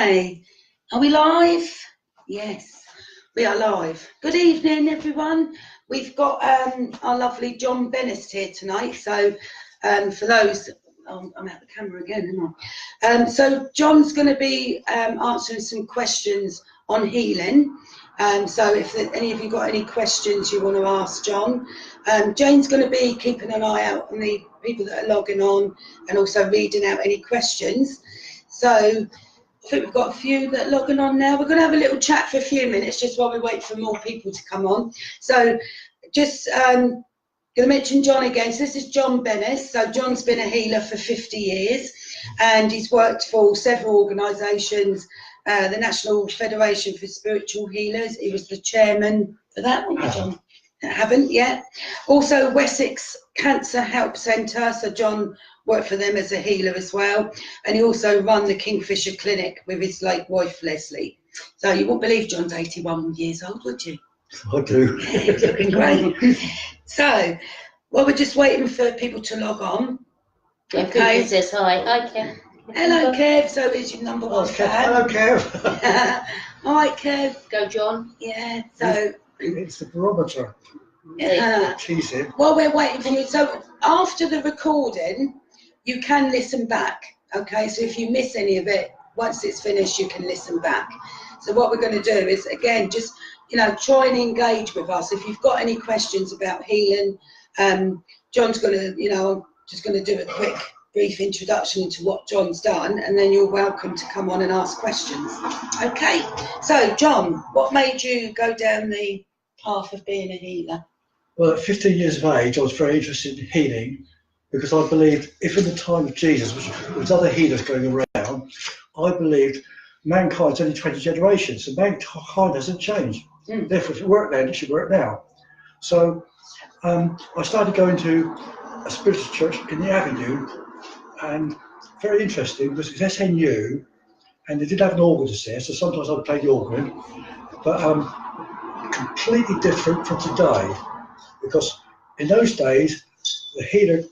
Okay, are we live? Yes, we are live. Good evening, everyone. We've got our lovely John Benest here tonight. So, for those, I'm out the camera again, am I? So, John's going to be answering some questions on healing. So, if any of you got any questions you want to ask John, Jane's going to be keeping an eye out on the people that are logging on and also reading out any questions. So, I think we've got a few that are logging on now. We're going to have a little chat for a few minutes just while we wait for more people to come on. So just going to mention John again. So this is John Benest. So John's been a healer for 50 years and he's worked for several organisations, the National Federation for Spiritual Healers. He was the chairman for that one, John. Haven't yet. Also Wessex Cancer Help Centre, so John worked for them as a healer as well, and he also run the Kingfisher Clinic with his late wife Leslie. So you wouldn't believe John's 81 years old, would you? I do. He's looking great. So, well, we're just waiting for people to log on. Okay. Says hi. Hi, Kev. Hello, Kev. So it's your number one fan. Hello, Kev. All right, Kev. Go, John. Yeah. So it's the barometer. Tease him. While we're waiting for you, so after the recording, you can listen back. Okay, so if you miss any of it, once it's finished, you can listen back. So what we're going to do is, again, just try and engage with us. If you've got any questions about healing, John's going to, just going to do a quick, brief introduction to what John's done, and then you're welcome to come on and ask questions. Okay, so John, what made you go down the path of being a healer? Well, at 15 years of age, I was very interested in healing because I believed if in the time of Jesus, which there was other healers going around, I believed mankind's only 20 generations, so mankind hasn't changed. Therefore, if it worked then, it should work now. So I started going to a spiritual church in the Avenue, and very interesting because it's SNU, and they did have an organist there, so sometimes I'd play the organ, but completely different from today, because in those days the healer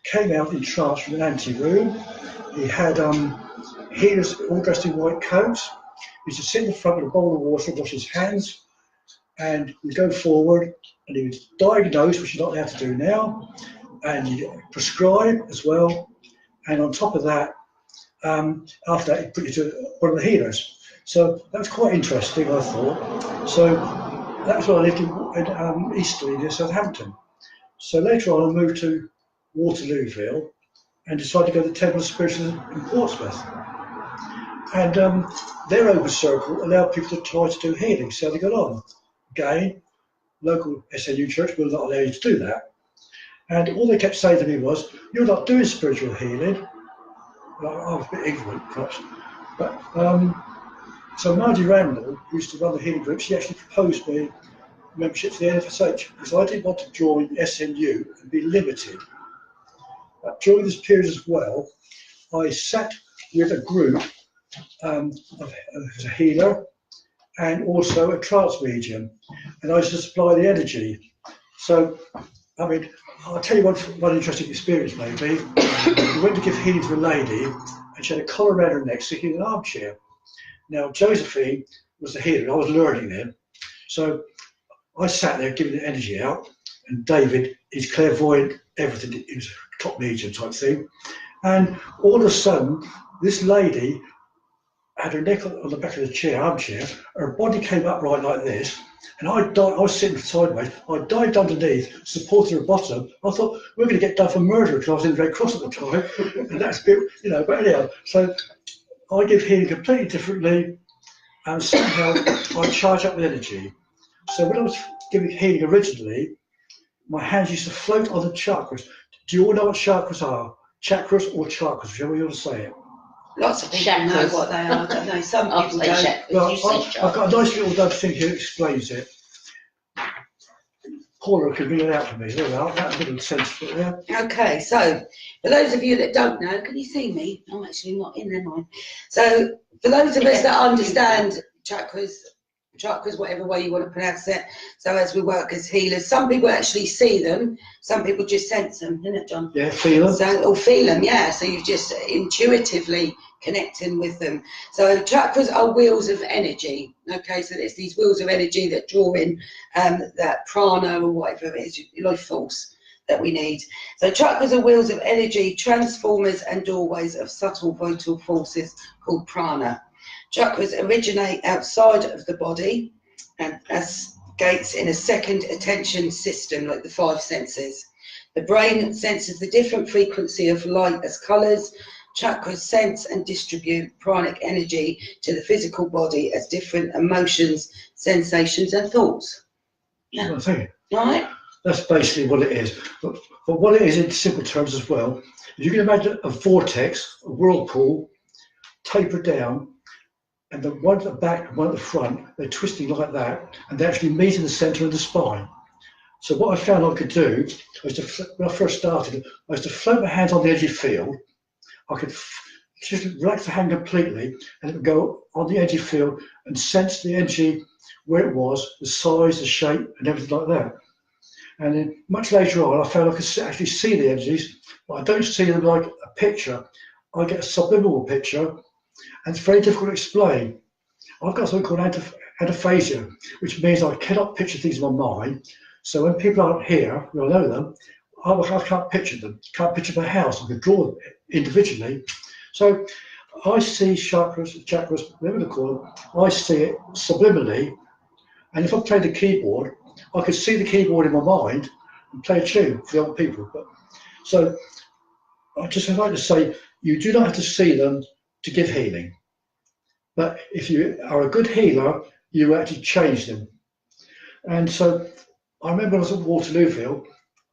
came out in trance from an ante-room. He had healers all dressed in white coats. He used to sit in the front with a bowl of water, wash his hands, and he'd go forward and he would diagnose, which you're not allowed to do now, and he'd prescribe as well, and on top of that, after that he'd put you to one of the healers. So that was quite interesting, I thought. So that's where I lived in Eastleigh near Southampton. So later on I moved to Waterlooville and decided to go to the Temple of Spiritualism in Portsmouth. And their open circle allowed people to try to do healing, see how they got on. Again, local SNU church will not allow you to do that. And all they kept saying to me was, "You're not doing spiritual healing." Well, I was a bit ignorant, perhaps. But so Margie Randall, who used to run the healing group, she actually proposed me membership to the NFSH because I didn't want to join SNU and be limited. But during this period as well, I sat with a group as a healer and also a trance medium, and I used to supply the energy. So, I mean, I'll tell you one interesting experience maybe. We went to give healing to a lady, and she had a collar around her neck sitting in an armchair. Now, Josephine was the healer, and I was learning then. So I sat there giving the energy out, and David is clairvoyant, everything. He was a top medium type thing. And all of a sudden, this lady had her neck on the back of the chair, armchair, her body came upright like this, and I was sitting sideways, I dived underneath, supported her bottom. I thought, we're going to get done for murder because I was in the Red Cross at the time, and that's a bit, but anyhow, so I give healing completely differently, and somehow I charge up with energy. So when I was giving healing originally, my hands used to float on the chakras. Do you all know what chakras are? Chakras or chakras, whichever you want to say it. Lots of people know what they are, don't they? Some people don't. Well, I've got a nice little thing here that explains it. Paula can read it out for me. There we are. That little sense for it there. Okay, so for those of you that don't know, can you see me? I'm actually not in there, mine. So for those of us that understand chakras, chakras, whatever way you want to pronounce it. So as we work as healers, some people actually see them, some people just sense them, isn't it, John? Yeah, feel them. So, or feel them, yeah. So you just intuitively connecting with them. So chakras are wheels of energy. Okay, so there's these wheels of energy that draw in that prana or whatever it is, life force that we need. So chakras are wheels of energy, transformers and doorways of subtle vital forces called prana. Chakras originate outside of the body and as gates in a second attention system, like the five senses. The brain senses the different frequency of light as colours. Chakras sense and distribute pranic energy to the physical body as different emotions, sensations and thoughts. Yeah. I think Right? that's basically what it is. But what it is in simple terms as well, if you can imagine a vortex, a whirlpool, taper down, and the one at the back and one at the front, they're twisting like that, and they actually meet in the centre of the spine. So what I found I could do was when I first started, I was to float my hands on the edgy field. I could just relax the hand completely, and it would go on the edgy field and sense the energy where it was, the size, the shape, and everything like that. And then much later on, I found I could actually see the energies, but I don't see them like a picture. I get a subliminal picture, and it's very difficult to explain. I've got something called anaphasia, which means I cannot picture things in my mind. So when people aren't here, I know them, I can't picture them. Can't picture my house. I can draw them individually. So I see chakras, whatever they call them, I see it subliminally. And if I play the keyboard, I could see the keyboard in my mind and play a tune for the other people. So I just like to say, you do not have to see them to give healing. But if you are a good healer, you actually change them. And so I remember when I was at Waterlooville,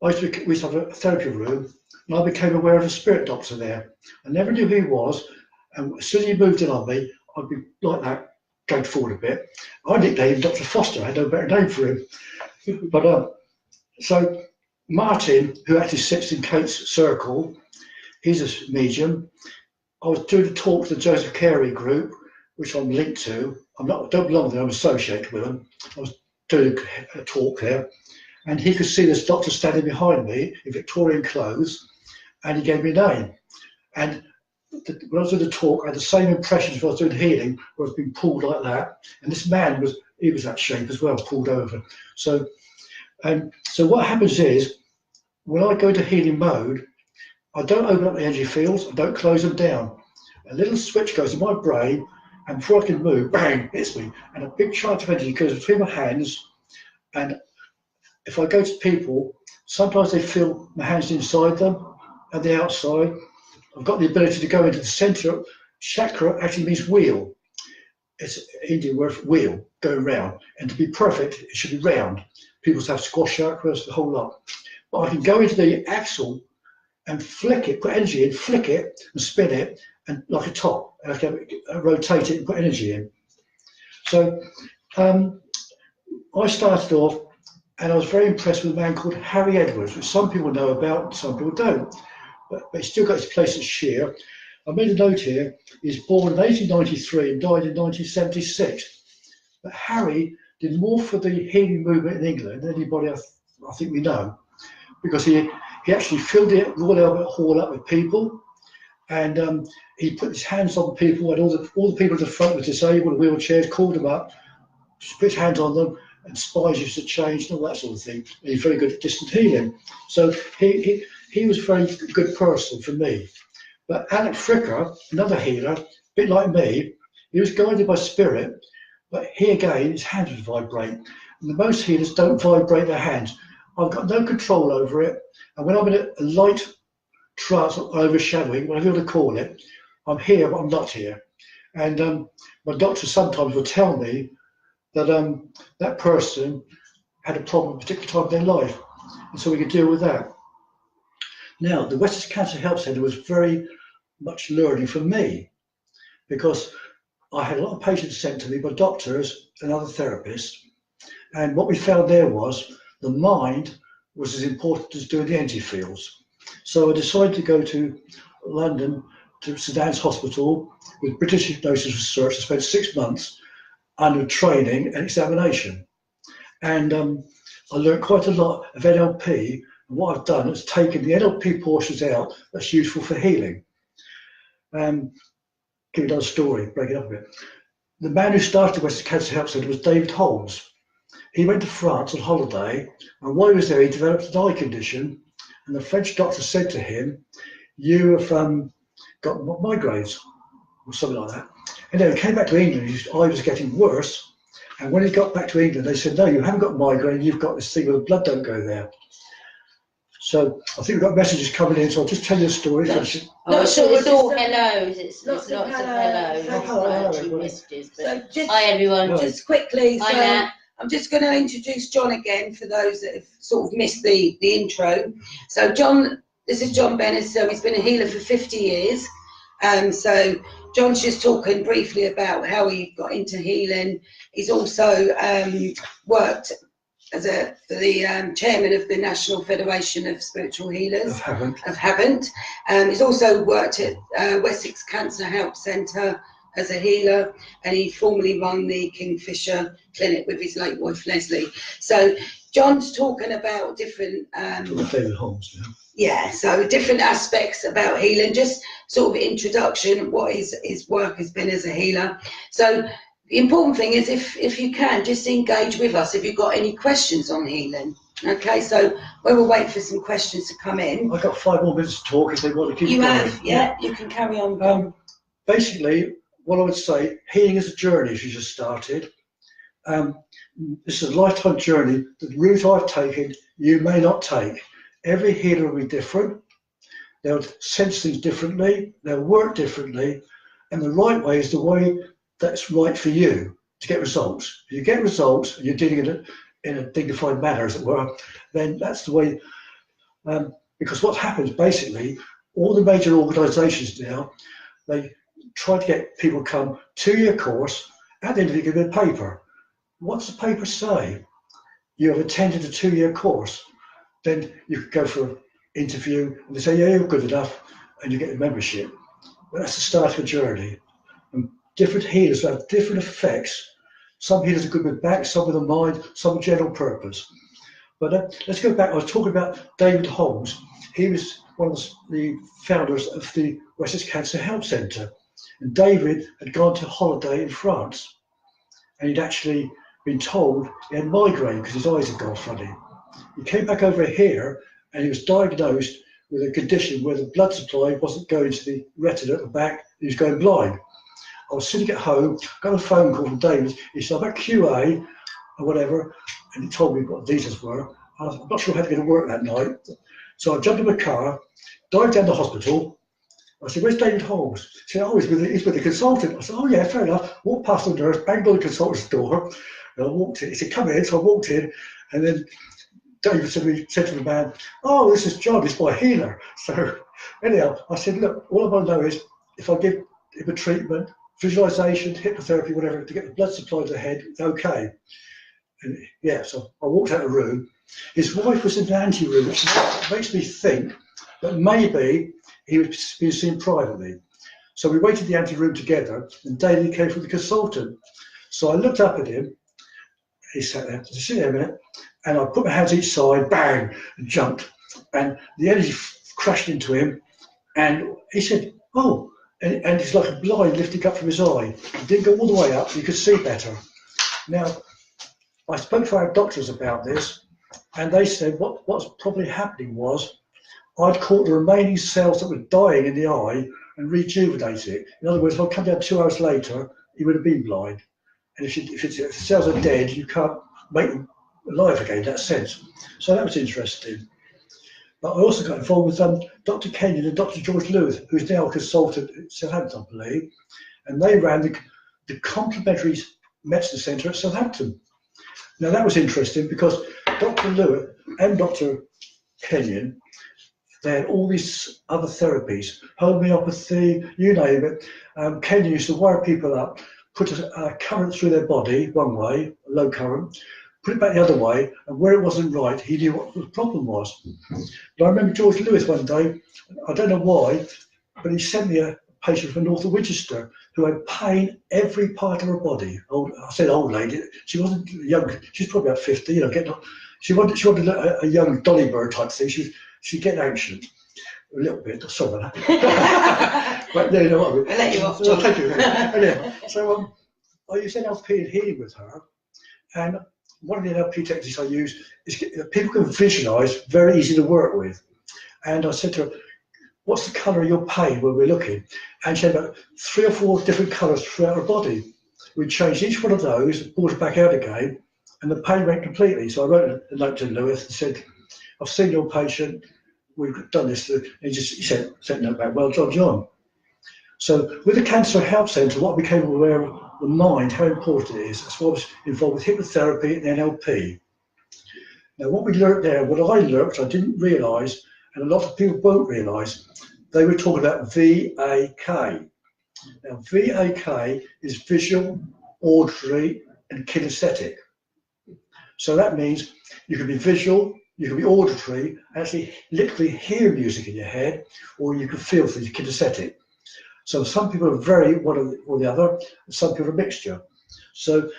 we used to have a therapy room, and I became aware of a spirit doctor there. I never knew who he was, and as soon as he moved in on me, I'd be like that, going forward a bit. I nicknamed him Dr. Foster. I had no better name for him. But so Martin, who actually sits in Kate's circle, he's a medium. I was doing a talk to the Joseph Carey group, which I'm linked to. I don't belong there, I'm associated with them. I was doing a talk there, and he could see this doctor standing behind me in Victorian clothes, and he gave me a name. And when I was doing the talk, I had the same impressions when I was doing healing, where I was being pulled like that. And this man was that shape as well, pulled over. So what happens is, when I go into healing mode, I don't open up the energy fields, I don't close them down. A little switch goes in my brain, and before I can move, bang, hits me. And a big charge of energy goes between my hands. And if I go to people, sometimes they feel my hands inside them and the outside. I've got the ability to go into the center. Chakra actually means wheel. It's Indian word for wheel, going round. And to be perfect, it should be round. People have squash chakras, the whole lot. But I can go into the axle and flick it, put energy in, flick it and spin it, and like a top, and I can rotate it and put energy in. So I started off, and I was very impressed with a man called Harry Edwards, which some people know about, some people don't. But he still got his place at Sheer. I made a note here. He was born in 1893 and died in 1976. But Harry did more for the healing movement in England than anybody I think we know, because he actually filled the Royal Albert Hall up with people, and he put his hands on people, and all the people at the front were disabled, wheelchairs, called them up, just put his hands on them, and spies used to change and all that sort of thing. And he's very good at distant healing. So he was a very good person for me. But Alec Fricker, another healer, a bit like me, he was guided by spirit, but he again, his hands would vibrate. And the most healers don't vibrate their hands. I've got no control over it. And when I'm in a light trance or overshadowing, whatever you want to call it, I'm here, but I'm not here. And my doctor sometimes will tell me that that person had a problem at a particular time in their life. And so we could deal with that. Now, the Western Cancer Help Centre was very much learning for me, because I had a lot of patients sent to me by doctors and other therapists. And what we found there was the mind was as important as doing the energy fields. So I decided to go to London, to St Anne's Hospital with British Hypnosis Research. I spent 6 months, under training and examination. And I learned quite a lot of NLP. And what I've done is taken the NLP portions out that's useful for healing. Give you another story, break it up a bit. The man who started the Western Cancer Help Centre was David Holmes. He went to France on holiday, and while he was there, he developed an eye condition. And the French doctor said to him, "You have got migraines," or something like that. And then he came back to England, his eye was getting worse. And when he got back to England, they said, "No, you haven't got migraine, you've got this thing where the blood don't go there." So I think we've got messages coming in, so I'll just tell you a story. Not sure it's all hellos, it's lots of hellos. Hello, It's everybody. messages, but So just, hi everyone. just quickly, Hi so Nat. I'm just going to introduce John again for those that have sort of missed the intro. So John, this is John Benest, so he's been a healer for 50 years. So John's just talking briefly about how he got into healing. He's also worked as the chairman of the National Federation of Spiritual Healers of Havant. He's also worked at Wessex Cancer Help Centre as a healer, and he formerly run the Kingfisher Clinic with his late wife Leslie. So John's talking about different David Holmes, yeah, so different aspects about healing, just sort of introduction, what his work has been as a healer. So the important thing is if you can, just engage with us if you've got any questions on healing. Okay, so we'll wait for some questions to come in. I've got 5 more minutes to talk if they want to keep You going. have, yeah, you can carry on. Basically, what I would say, healing is a journey if you just started. This is a lifetime journey. The route I've taken, you may not take. Every healer will be different. They'll sense things differently. They'll work differently. And the right way is the way that's right for you to get results. If you get results and you're doing it in a dignified manner, as it were, then that's the way. Because what happens basically, all the major organisations now, they try to get people to come 2-year course. At the end of it, give them a paper. What's the paper say? You have attended a 2-year course. Then you could go for an interview and they say, yeah, you're good enough, and you get a membership. But that's the start of a journey. And different healers have different effects. Some healers are good with back, some with the mind, some general purpose. But let's go back. I was talking about David Holmes. He was one of the founders of the Wessex Cancer Help Centre. And David had gone to holiday in France. And he'd actually been told he had migraine because his eyes had gone funny. He came back over here and he was diagnosed with a condition where the blood supply wasn't going to the retina at the back. He was going blind. I was sitting at home, got a phone call from David. He said, I'm at QA or whatever, and he told me what the details were. I'm not sure how to get to work that night. So I jumped in my car, dived down to the hospital. I said, where's David Holmes? He said, oh, he's with the consultant. I said, oh yeah, fair enough. Walked past the nurse, banged on the consultant's door, and I walked in. He said, come in. So I walked in, and then David said to the man, oh, this is John, he's my healer. So anyhow, I said, look, all I want to know is if I give him a treatment, visualization, hypnotherapy, whatever, to get the blood supply to the head, it's okay. And yeah, so I walked out of the room. His wife was in the ante-room, which makes me think that maybe he was being seen privately. So we waited in the ante-room together, and David came from the consultant. So I looked up at him. He sat there. I said, sit there a minute. And I put my hands each side, bang, and jumped. And the energy crashed into him. And he said, oh, and it's like a blind lifting up from his eye. It didn't go all the way up, you could see better. Now, I spoke to our doctors about this, and they said what's probably happening was I'd caught the remaining cells that were dying in the eye and rejuvenate it. In other words, if I'd come down 2 hours later, he would have been blind. And if the cells are dead, you can't make them alive again in that sense. So that was interesting. But I also got involved with Dr. Kenyon and Dr. George Lewis, who's now a consultant at Southampton, I believe, and they ran the Complementary Medicine Centre at Southampton. Now that was interesting because Dr. Lewis and Dr. Kenyon, they had all these other therapies, homeopathy, you name it. Kenyon used to wire people up, put a current through their body one way, a low current, put it back the other way, and where it wasn't right, he knew what the problem was. But I remember George Lewis one day, I don't know why, but he sent me a patient from north of Winchester who had pain every part of her body. I said old lady. She wasn't young. She's probably about 50. Getting. She wanted a young Dolly Bird type thing. She'd get anxious a little bit. Sorry about that. But you know what I mean. I'll let you off, John. John. Thank you. Anyway, so I use NLP and healing with her, and one of the NLP techniques I use is people can visualise, very easy to work with. And I said to her, what's the colour of your pain when we're looking? And she had about 3 or 4 different colours throughout her body. We changed each one of those, brought it back out again, and the pain went completely. So I wrote a note to Lewis and said, I've seen your patient, we've done this. And he sent a note back, well done, John. So with the Cancer Help Centre, what I became aware of the mind, how important it is. That's why I was involved with hypnotherapy and NLP. Now what we learnt there, what I learnt, I didn't realise, and a lot of people won't realise, they were talking about VAK. Now VAK is visual, auditory and kinesthetic. So that means you can be visual, you can be auditory, actually literally hear music in your head, or you can feel things, kinesthetic. So some people are very one or the other, and some people are a mixture. So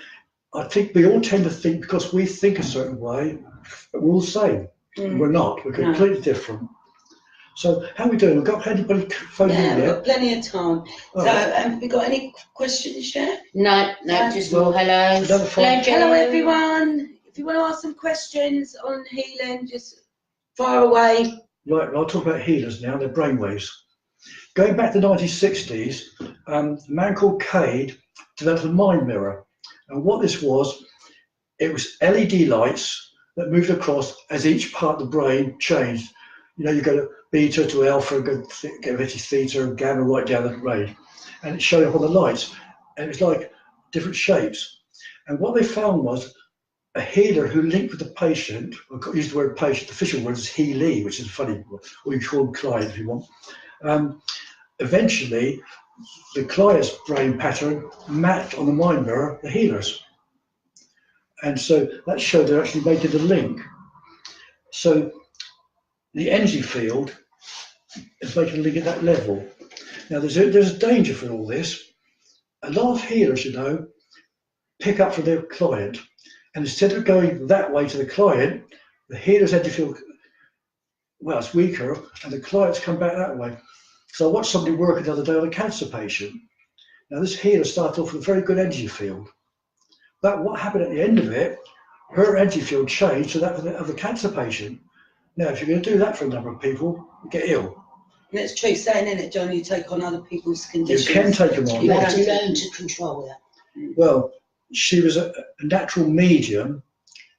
I think we all tend to think because we think a certain way, we're all the same. We're not, we're completely different. So how are we doing? We've got anybody phoning in We've yet? got plenty of time. Oh. So have we got any questions yet? No, just more hellos. another phone. Hello everyone. If you want to ask some questions on healing, just fire away. Right, I'll talk about healers now, they're brainwaves. Going back to the 1960s, a man called Cade developed a mind mirror. And what this was, it was LED lights that moved across as each part of the brain changed. You go to beta to alpha, get ready theta and gamma right down the brain. And it showed up on the lights. And it was like different shapes. And what they found was a healer who linked with the patient, I use the word patient, the official word is healee, which is a funny word, or you call them client if you want. Eventually, the client's brain pattern matched on the mind mirror the healer's. And so that showed they actually making a link. So the energy field is making a link at that level. Now there's a danger for all this. A lot of healers, pick up from their client. And instead of going that way to the client, the healer's energy field, well, it's weaker, and the clients come back that way. So I watched somebody working the other day on a cancer patient. Now this healer started off with a very good energy field. But what happened at the end of it, her energy field changed to that of the cancer patient. Now, if you're going to do that for a number of people, you get ill. And it's true saying, isn't it, John, you take on other people's conditions. You can take them on. You have to learn to control that. Well, she was a natural medium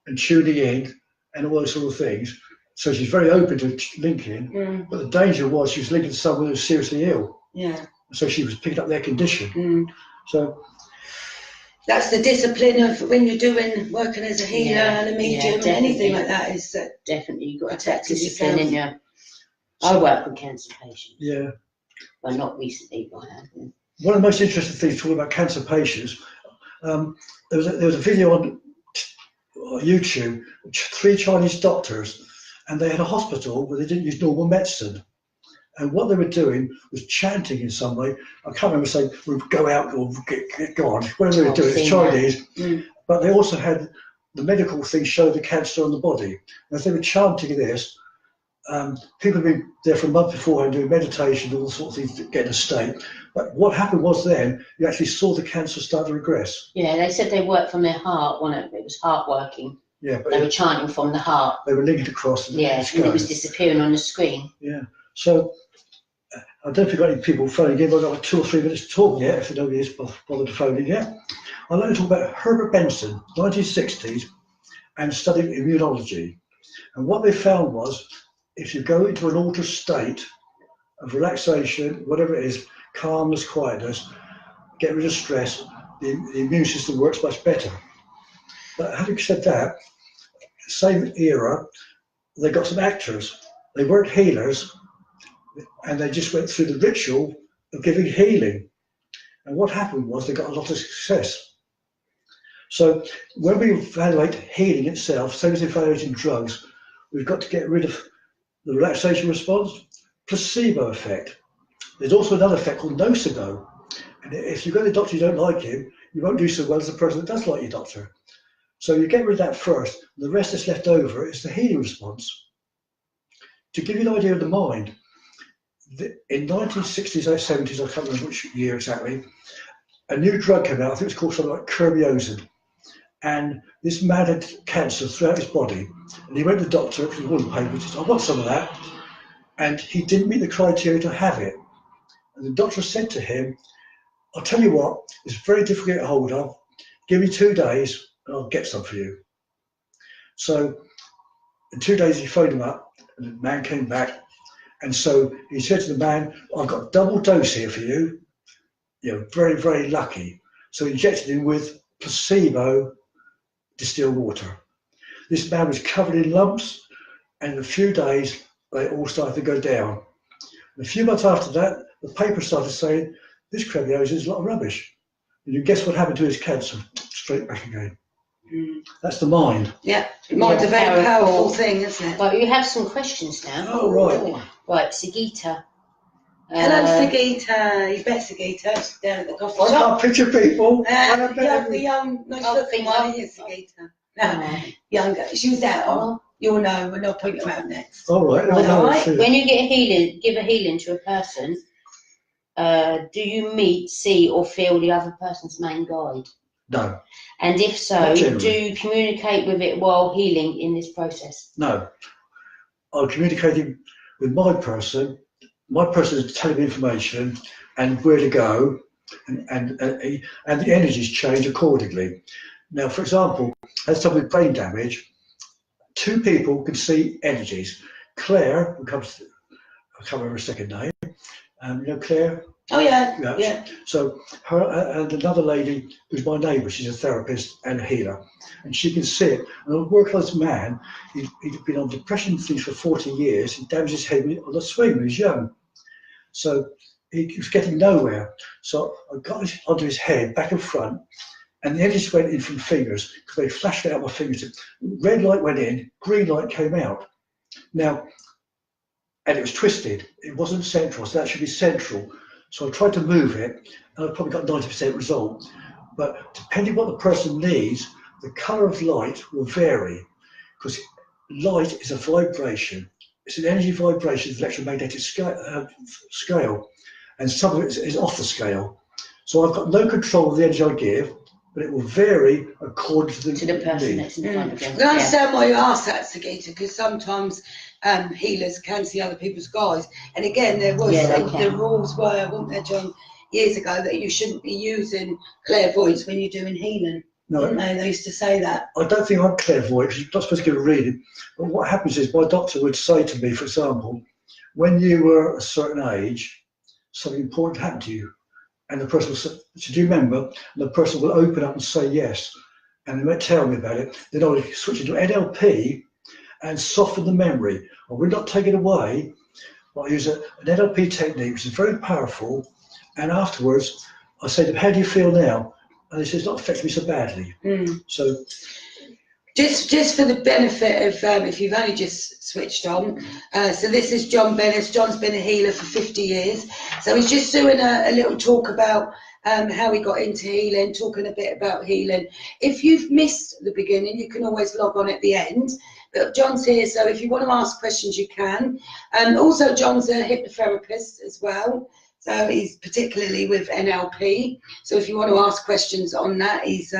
and tuning in and all those sort of things. So she's very open to linking, but the danger was she was linking to someone who was seriously ill. Yeah. So she was picking up their condition. So that's the discipline of when you're working as a healer and a medium, anything like that is that definitely you've got to protect discipline in yourself. I work with cancer patients. Yeah. Well, not recently, but I have. One of the most interesting things talking about cancer patients, there was a video on YouTube, 3 Chinese doctors, and they had a hospital where they didn't use normal medicine. And what they were doing was chanting in some way. I can't remember saying, we'll go out or go on, whatever they were doing, it's Chinese. But they also had the medical thing show the cancer on the body. And as they were chanting this, people had been there for a month before and doing meditation, all sorts of things to get in a state. But what happened was then, you actually saw the cancer start to regress. Yeah, they said they worked from their heart, wasn't it? It was heart working. Yeah, but they were chanting from the heart. They were linked across. And and it was disappearing on the screen. Yeah, so I don't know if you've got any people phoning in. I've got like 2 or 3 minutes to talk yet, if nobody has bothered to phone in yet. I'd like to talk about Herbert Benson, 1960s, and studying immunology. And what they found was, if you go into an altered state of relaxation, whatever it is, calmness, quietness, get rid of stress, the immune system works much better. But having said that, same era, they got some actors. They weren't healers, and they just went through the ritual of giving healing. And what happened was they got a lot of success. So when we evaluate healing itself, same as evaluating drugs, we've got to get rid of the relaxation response, placebo effect. There's also another effect called nocebo. And if you go to the doctor, you don't like him, you won't do so well as the person that does like your doctor. So you get rid of that first, and the rest that's left over is the healing response. To give you an idea of the mind, in 1960s or 70s, I can't remember which year exactly, a new drug came out, I think it was called something like Kerbiozin. And this man had cancer throughout his body. And he went to the doctor, because he wouldn't pay, but he said, I want some of that. And he didn't meet the criteria to have it. And the doctor said to him, I'll tell you what, it's very difficult to get hold of. Give me 2 days and I'll get some for you. So in 2 days he phoned him up and the man came back. And so he said to the man, I've got a double dose here for you. You're very, very lucky. So he injected him with placebo distilled water. This man was covered in lumps, and in a few days they all started to go down. And a few months after that, the paper started saying, this Kerbiozin is a lot of rubbish. And you guess what happened to his cancer? Straight back again. That's the mind. Yeah, mind's a very powerful thing, isn't it? Right, you have some questions now. Oh, right. Right, Sagita. Hello, Sagita. You bet, Sagita. She's down at the coffee I shop. can't picture people. The young, nice looking one is Sagita. No, younger. She was there. Oh, you'll know when I'll point you out next. All right. All right. When you get give a healing to a person, do you meet, see, or feel the other person's main guide? No. And if so, do you communicate with it while healing in this process? No. I'm communicating with my person. My person is telling me information and where to go, and the energies change accordingly. Now, for example, as someone with brain damage, 2 people can see energies. Claire, who comes, I can't remember her second name. You know Claire? Oh yeah. So her and another lady who's my neighbour, she's a therapist and a healer, and she can see it. And I work on this man. He'd been on depression things for 40 years. He damaged his head on a swing when he was young. So he was getting nowhere. So I got onto his head, back and front, and the energies went in from fingers because they flashed out my fingers. Red light went in, green light came out. Now, and it was twisted. It wasn't central, so that should be central. So I tried to move it, and I probably got 90% result. But depending what the person needs, the colour of light will vary, because light is a vibration. It's an energy vibration, it's electromagnetic scale, and some of it is off the scale. So I've got no control of the energy I give, but it will vary according to the person that's in front of you. I understand why you ask that, Sagita, because sometimes healers can see other people's guides. And again, there was the rules were, weren't there, John, years ago, that you shouldn't be using clairvoyance when you're doing healing. No, they used to say that. I don't think I'm clairvoyant, because you're not supposed to give a reading. But what happens is my doctor would say to me, for example, when you were a certain age, something important happened to you. And the person will say, do you remember? And the person will open up and say yes. And they might tell me about it. Then I'll switch into NLP and soften the memory. I will not take it away, but I use an NLP technique, which is very powerful. And afterwards, I say to them, how do you feel now? And they say, it's not affecting me so badly. So, just for the benefit of if you've only just switched on, so this is John Benest. John's been a healer for 50 years. So he's just doing a little talk about how he got into healing, talking a bit about healing. If you've missed the beginning, you can always log on at the end. But John's here, so if you want to ask questions, you can. Also, John's a hypnotherapist as well. So he's particularly with NLP. So if you want to ask questions on that, he's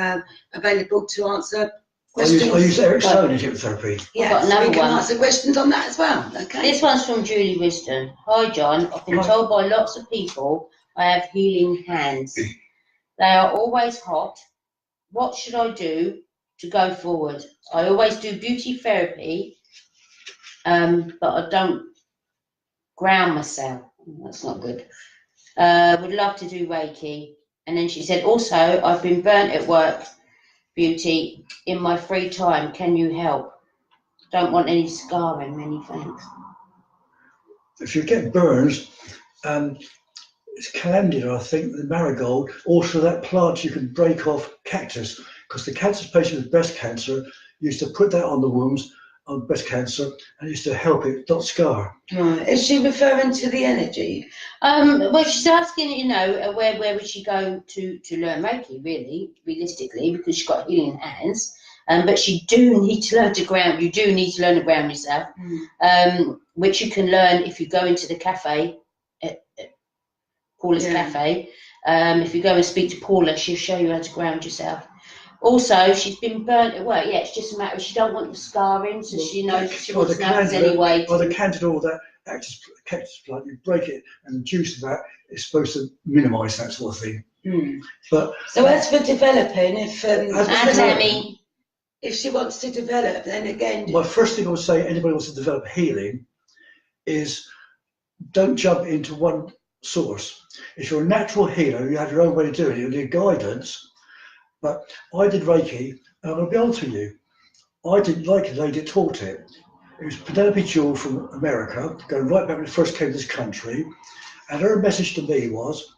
available to answer questions. I use Eric Stone in hypnotherapy. Yeah, so we can answer questions on that as well. Okay. This one's from Julie Wisdom. Hi John, I've been told by lots of people I have healing hands. They are always hot. What should I do to go forward? I always do beauty therapy, but I don't ground myself. That's not good. Would love to do Reiki. And then she said, also, I've been burnt at work, beauty, in my free time. Can you help? Don't want any scarring. Many thanks. If you get burns, it's calendula, I think, the marigold. Also, that plant you can break off cactus, because the cancer patient with breast cancer used to put that on the wounds on breast cancer, and it's to help it not scar. Right. Is she referring to the energy? Well, she's asking, you know, where would she go to learn Reiki, really, realistically, because she's got healing hands. But you do need to learn to ground. You do need to learn to ground yourself, which you can learn if you go into the cafe, Paula's cafe. If you go and speak to Paula, she'll show you how to ground yourself. Also, she's been burnt at work. Yeah, it's just a matter of she don't want the scarring, so she knows she wants nuts anyway. Or the candida, all that cactus plant, you break it, and the juice of that is supposed to minimise that sort of thing. But so as for developing, if she wants to develop, then again. My first thing I would say, anybody wants to develop healing, is don't jump into one source. If you're a natural healer, you have your own way of doing it, you need guidance. But I did Reiki, and I'll be honest with you, I didn't like it, the lady that taught it. It was Penelope Jewell from America, going right back when it first came to this country, and her message to me was,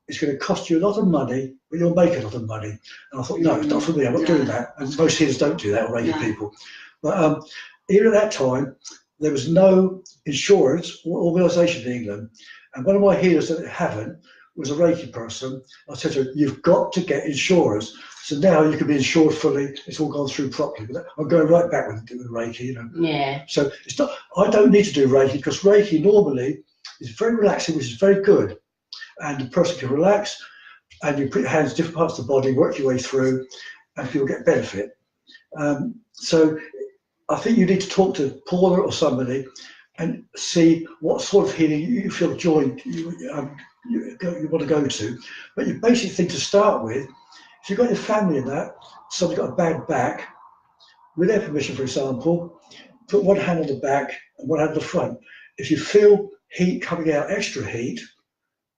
it's going to cost you a lot of money, but you'll make a lot of money. And I thought, no, it's not for me, I'm not doing that. And most healers don't do that, or Reiki people. But even at that time, there was no insurance or organisation in England. And one of my healers that haven't was a Reiki person. I said to her, you've got to get insurance. So now you can be insured fully. It's all gone through properly. But I'm going right back with Reiki, you know. Yeah. So it's not. I don't need to do Reiki because Reiki normally is very relaxing, which is very good. And the person can relax, and you put your hands in different parts of the body, work your way through, and you'll get benefit. So I think you need to talk to Paula or somebody and see what sort of healing you feel joined you want to go to. But your basic thing to start with, if you've got your family in that, somebody's got a bad back, with their permission, for example, put one hand on the back and one hand on the front. If you feel heat coming out, extra heat,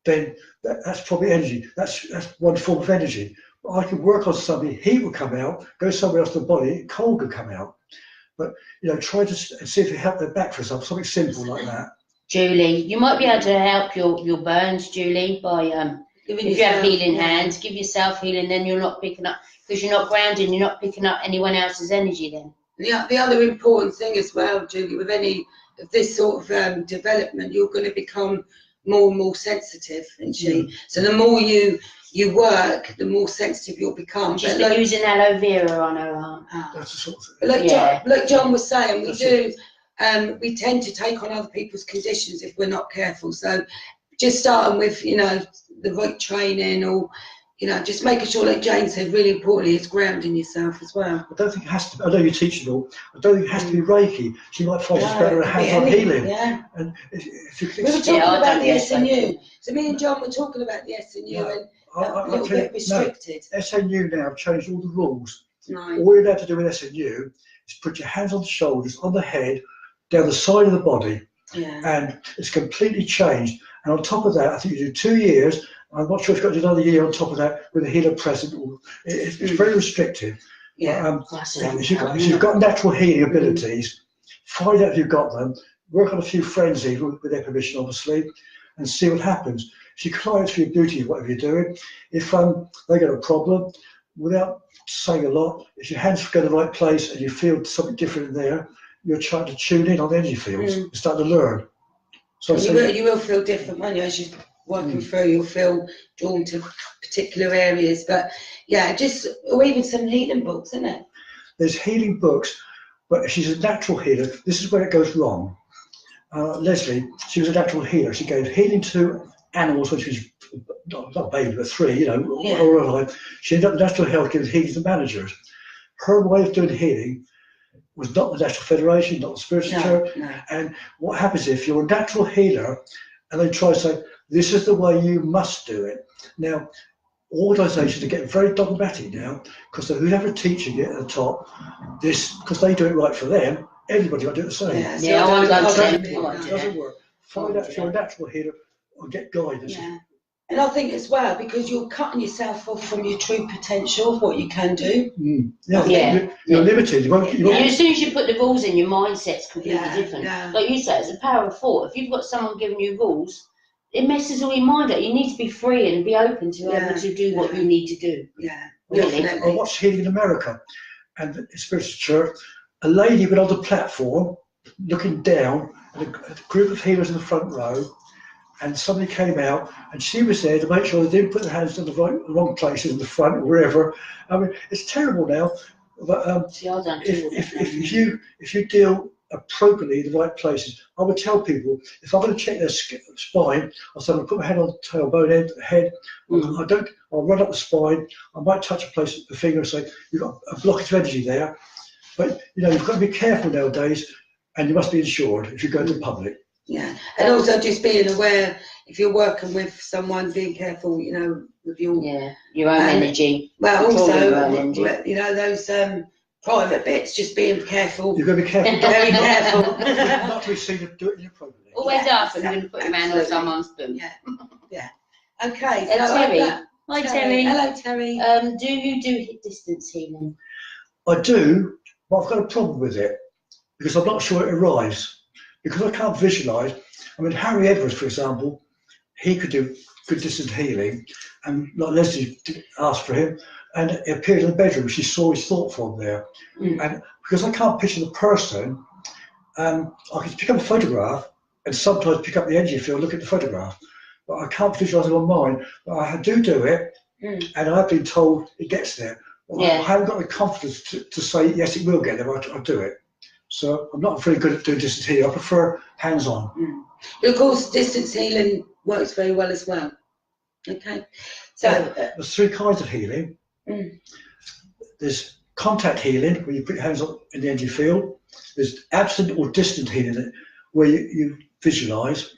then that's probably energy. That's one form of energy. But I can work on somebody, heat will come out, go somewhere else in the body, cold will come out. But, you know, try to see if you help their back for example, something simple like that. Julie, you might be able to help your burns, Julie, by if you have healing hands, give yourself healing, then you're not picking up, because you're not grounding, you're not picking up anyone else's energy then. The other important thing as well, Julie, with any of this sort of development, you're going to become more and more sensitive, isn't she? So the more you work, the more sensitive you'll become. She's been using aloe vera on her arm. That's the sort of thing. Like John was saying, we tend to take on other people's conditions if we're not careful. So just starting with, you know, the right training, or, you know, just making sure, like Jane said, really importantly, is grounding yourself as well. I don't think it has to be, I know you teach it all, I don't think it has to be Reiki. She might find it's better at hands-on healing. Yeah. And if you we were talking about the SNU. So me and John were talking about the SNU, and a little bit restricted. No, SNU now have changed all the rules. Right. All you're allowed to do with SNU is put your hands on the shoulders, on the head, down the side of the body. Yeah. And it's completely changed. And on top of that, I think you do 2 years. I'm not sure if you've got to do another year on top of that with a healer present. It's very restrictive. Yeah. If you've got natural healing abilities, find out if you've got them. Work on a few friends even, with their permission, obviously, and see what happens. If your clients feel duty, whatever you're doing, if they get a problem, without saying a lot, if your hands go to the right place and you feel something different in there, you're trying to tune in on the energy fields and start to learn. So you will feel different, won't you? As you're working through, you'll feel drawn to particular areas. But yeah, or even some healing books, isn't it? There's healing books, but if she's a natural healer, this is where it goes wrong. Leslie, she was a natural healer. She gave healing to animals when she was not a baby, but 3, you know, all her life. She ended up in natural health giving healing to managers. Her way of doing healing was not the National Federation, not the Spiritual Church. No. And what happens if you're a natural healer and they try to say, this is the way you must do it. Now, organisations are getting very dogmatic now, because whoever teaching it at the top, because they do it right for them, everybody will do it the same. It doesn't work. Find out if you're a natural healer or get guidance. Yeah. And I think as well, because you're cutting yourself off from your true potential of what you can do. You're limited. You won't, as soon as you put the rules in, your mindset's completely different. Yeah. Like you say, it's a power of thought. If you've got someone giving you rules, it messes all your mind up. You need to be free and be open to able to do what you need to do. Yeah. Really. I watched Healing in America and the Spiritual Church, a lady went on the platform looking down at a group of healers in the front row, and somebody came out and she was there to make sure they didn't put their hands in the wrong places in the front or wherever. I mean, it's terrible now, but if you deal appropriately in the right places, I would tell people, if I'm going to check their spine, I'll say, I'll put my hand on the tailbone, head. I'll run up the spine. I might touch a place with the finger and say, you've got a blockage of energy there. But you've got to be careful nowadays, and you must be insured if you go to the public. Yeah, and also just being aware if you're working with someone, being careful, with your own energy. Well, also, those private bits, just being careful. You've got to be careful. Very careful. Not to be seen to do it inappropriately. Always ask when you're going to put your hand on someone's boot. Yeah. Okay. Terry. Hi, Terry. Hello, Terry. Do you do distance healing? I do, but I've got a problem with it because I'm not sure it arrives. Because I can't visualise. I mean, Harry Edwards, for example, he could do good distance healing, and like Leslie asked for him, and it appeared in the bedroom. She saw his thought form there, and because I can't picture the person, I can pick up a photograph and sometimes pick up the energy field, look at the photograph, but I can't visualise it on mine. But I do it, and I've been told it gets there. But I haven't got the confidence to say yes, it will get there. I'll do it. So I'm not very good at doing distance healing. I prefer hands-on. But of course, distance healing works very well as well. Okay. So there's three kinds of healing. There's contact healing, where you put your hands on in the energy field. There's absent or distant healing, where you visualise.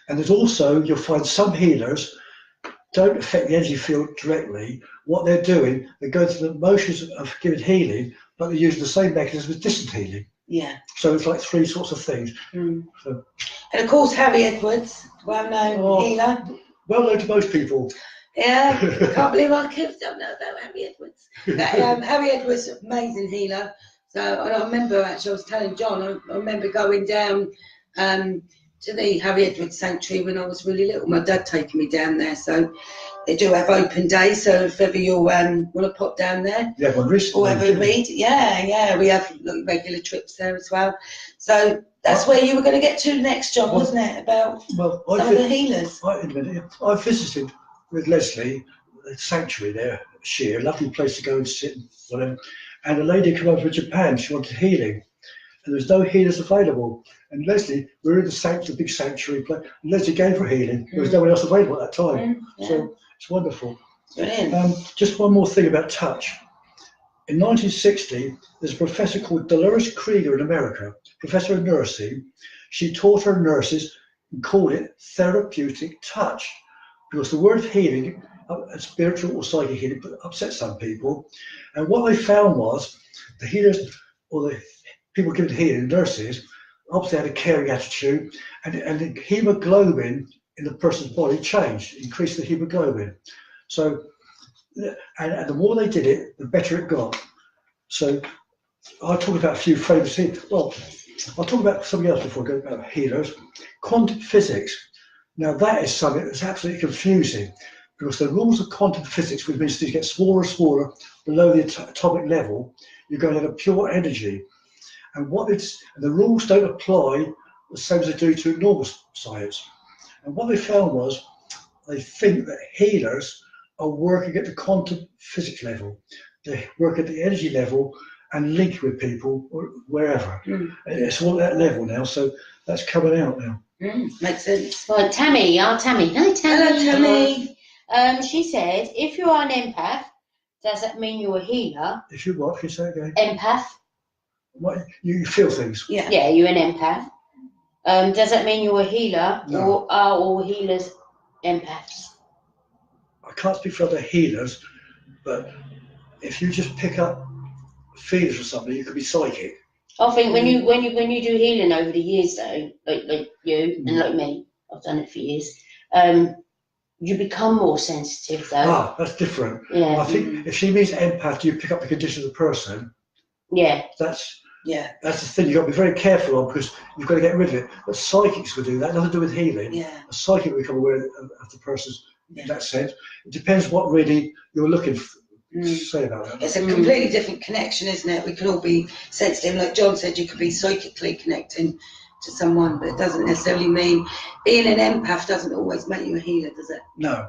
And there's also, you'll find some healers don't affect the energy field directly. What they're doing, they go through the motions of giving healing, but they're using the same mechanism as distant healing. Yeah. So it's like three sorts of things. So, and of course, Harry Edwards, well-known healer. Well known to most people. Yeah, can't believe I don't know about Harry Edwards. But, Harry Edwards, amazing healer. So I remember actually, I was telling John, I remember going down to the Harry Edwards Sanctuary when I was really little. My dad taking me down there, so they do have open days. So if ever you want to pop down there, one recently, or ever read, we have regular trips there as well. So that's where you were going to get to next, John, wasn't it? About some of the healers. I visited with Leslie the sanctuary there, Sheer, lovely place to go and sit and whatever. And a lady came over from Japan. She wanted healing, and there was no healers available. And Leslie, we were in the big sanctuary place, and Leslie gave her healing. There was no one else available at that time. So it's wonderful. Brilliant. Just one more thing about touch. In 1960, there's a professor called Dolores Krieger in America, professor of nursing. She taught her nurses and called it therapeutic touch, because the word healing, spiritual or psychic healing, upsets some people. And what they found was the healers, or the people giving healing, nurses, obviously had a caring attitude, and the hemoglobin in the person's body changed, increased the hemoglobin. So, and the more they did it, the better it got. So, I'll talk about a few famous healers. Well, I'll talk about something else before I go about healers. Quantum physics. Now, that is something that's absolutely confusing, because the rules of quantum physics, which means you get smaller and smaller below the atomic level, you're going to have a pure energy. And the rules don't apply the same as they do to normal science. And what they found was, they think that healers are working at the quantum physics level. They work at the energy level and link with people or wherever. And it's all at that level now, so that's coming out now. Makes sense. Right, Tammy, our Tammy. Hi, Tammy. Hello, Tammy. She said, if you are an empath, does that mean you're a healer? If you what? Can you say again? Empath. What, you feel things? Yeah. Yeah, you're an empath. Does that mean you're a healer? No. Or are all healers empaths? I can't speak for other healers, but if you just pick up feelings or something, you could be psychic. I think when you do healing over the years, though, like you and like me, I've done it for years. You become more sensitive, though. That's different. Yeah. I think if she means empath, you pick up the condition of the person. Yeah. That's the thing you've got to be very careful on, because you've got to get rid of it. But psychics will do that, nothing to do with healing. Yeah. A psychic will become aware of the person's in that sense. It depends what really you're looking for, say about that. It's a completely different connection, isn't it? We can all be sensitive. Like John said, you could be psychically connecting to someone, but it doesn't necessarily mean being an empath doesn't always make you a healer, does it? No.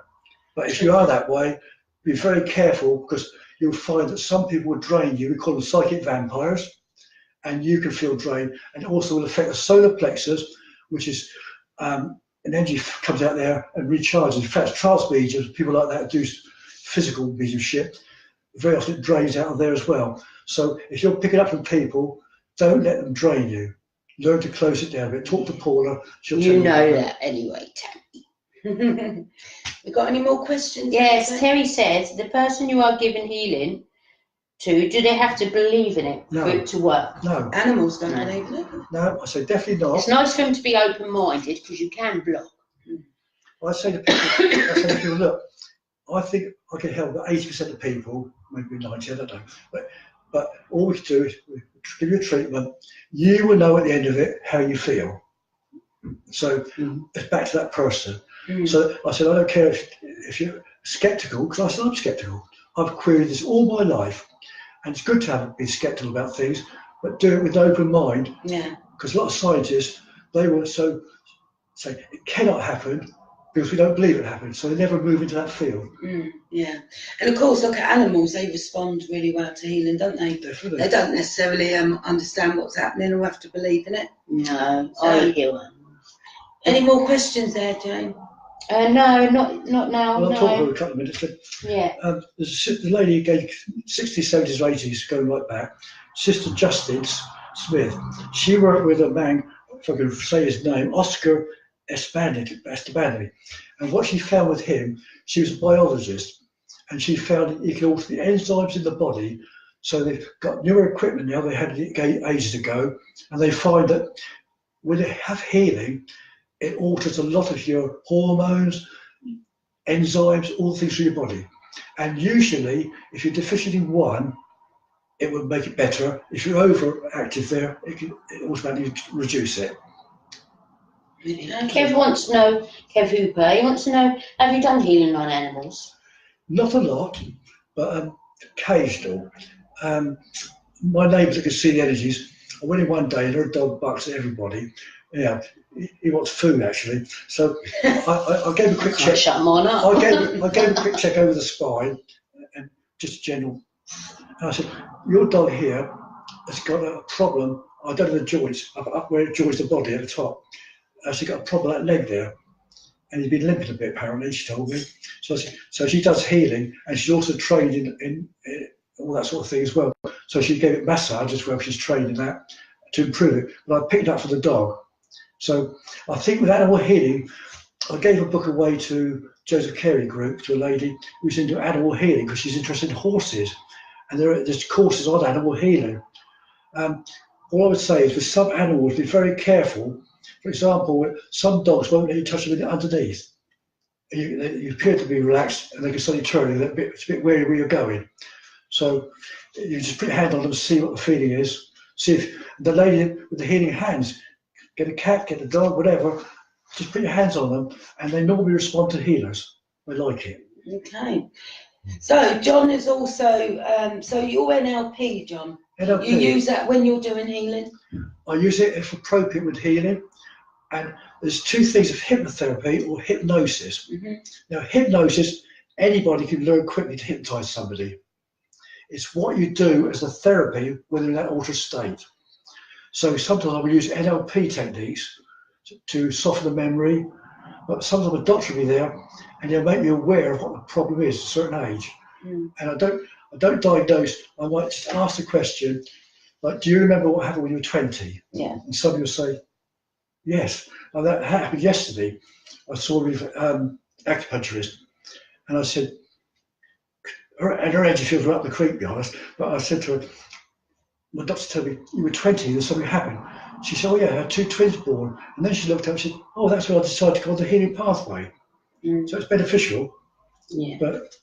But if you are that way, be very careful, because you'll find that some people will drain you. We call them psychic vampires, and you can feel drained. And it also will affect the solar plexus, which is an energy comes out there and recharges. In fact, trance mediums, people like that do physical mediumship, very often it drains out of there as well. So if you're picking up from people, don't let them drain you. Learn to close it down a bit. Talk to Paula. She'll tell You you know about that anyway, Tammy. We got any more questions? Yes, Terry says, the person you are giving healing to, do they have to believe in it No. for it to work? No, Animals don't No. believe in it. no, I say definitely not. It's nice for them to be open-minded, because you can block. I say to people, look, I think I can help 80% of people, maybe 90, I don't know. But all we can do is give you a treatment. You will know at the end of it how you feel. So it's back to that person. So I said, I don't care if you're sceptical, because I said I'm sceptical. I've queried this all my life, and it's good to be sceptical about things, but do it with an open mind. Yeah. Because a lot of scientists, they will say it cannot happen because we don't believe it happens, so they never move into that field. Yeah, and of course, look at animals; they respond really well to healing, don't they? Definitely. They don't necessarily understand what's happening or have to believe in it. No, So- I heal them. Any more questions there, Jane? No, not now. Well, I'll talk for No. a couple of minutes. Yeah. There's the lady who gave 60s, 70s, 80s, going right back, Sister Justice Smith. She worked with a man, if I can say his name, Oscar Estebandy. And what she found with him, she was a biologist, and she found that you can alter the enzymes in the body. So they've got newer equipment now, they had it ages ago, and they find that when they have healing, it alters a lot of your hormones, enzymes, all the things through your body. And usually, if you're deficient in one, it will make it better. If you're overactive there, it automatically reduce it. Kev wants to know, Kev Hooper, he wants to know, have you done healing on animals? Not a lot, but occasional. My neighbours that can see the energies. I went in one day and her dog barks at everybody. Yeah, he wants food actually. So I gave a quick check. Shut him on up. I gave a quick check over the spine and just general. And I said, your dog here has got a problem. I don't know the joints, up where it joins the body at the top. She's got a problem with that leg there. And he's been limping a bit apparently, she told me. So she does healing, and she's also trained in all that sort of thing as well. So she gave it massage as well, she's trained in that to improve it. But I picked it up for the dog. So I think with animal healing, I gave a book away to Joseph Carey Group, to a lady who's into animal healing because she's interested in horses. And there's courses on animal healing. All I would say is with some animals, be very careful. For example, some dogs won't let you touch them underneath. You appear to be relaxed and they can suddenly turn and it's a bit wary where you're going. So you just put your hand on them, see what the feeling is. See if the lady with the healing hands, get a cat, get a dog, whatever, just put your hands on them and they normally respond to healers. They like it. Okay. So John is also, so you're NLP, John. NLP. You use that when you're doing healing? I use it if appropriate with healing. And there's two things of hypnotherapy or hypnosis. Now, hypnosis, anybody can learn quickly to hypnotize somebody. It's what you do as a therapy when they're in that altered state. So sometimes I will use NLP techniques to soften the memory, but sometimes a doctor will be there and they'll make me aware of what the problem is at a certain age. And I don't diagnose, I might just ask the question, like, do you remember what happened when you were 20? Yeah. And somebody will say, yes. Well, that happened yesterday. I saw with acupuncturist, and I said, her energy fields were up the creek, to be honest, but I said to her, my doctor told me, you were 20, there's something happened. She said, oh yeah, I had 2 twins born. And then she looked up and said, oh, that's when I decided to go on the healing pathway. So it's beneficial. Yeah. But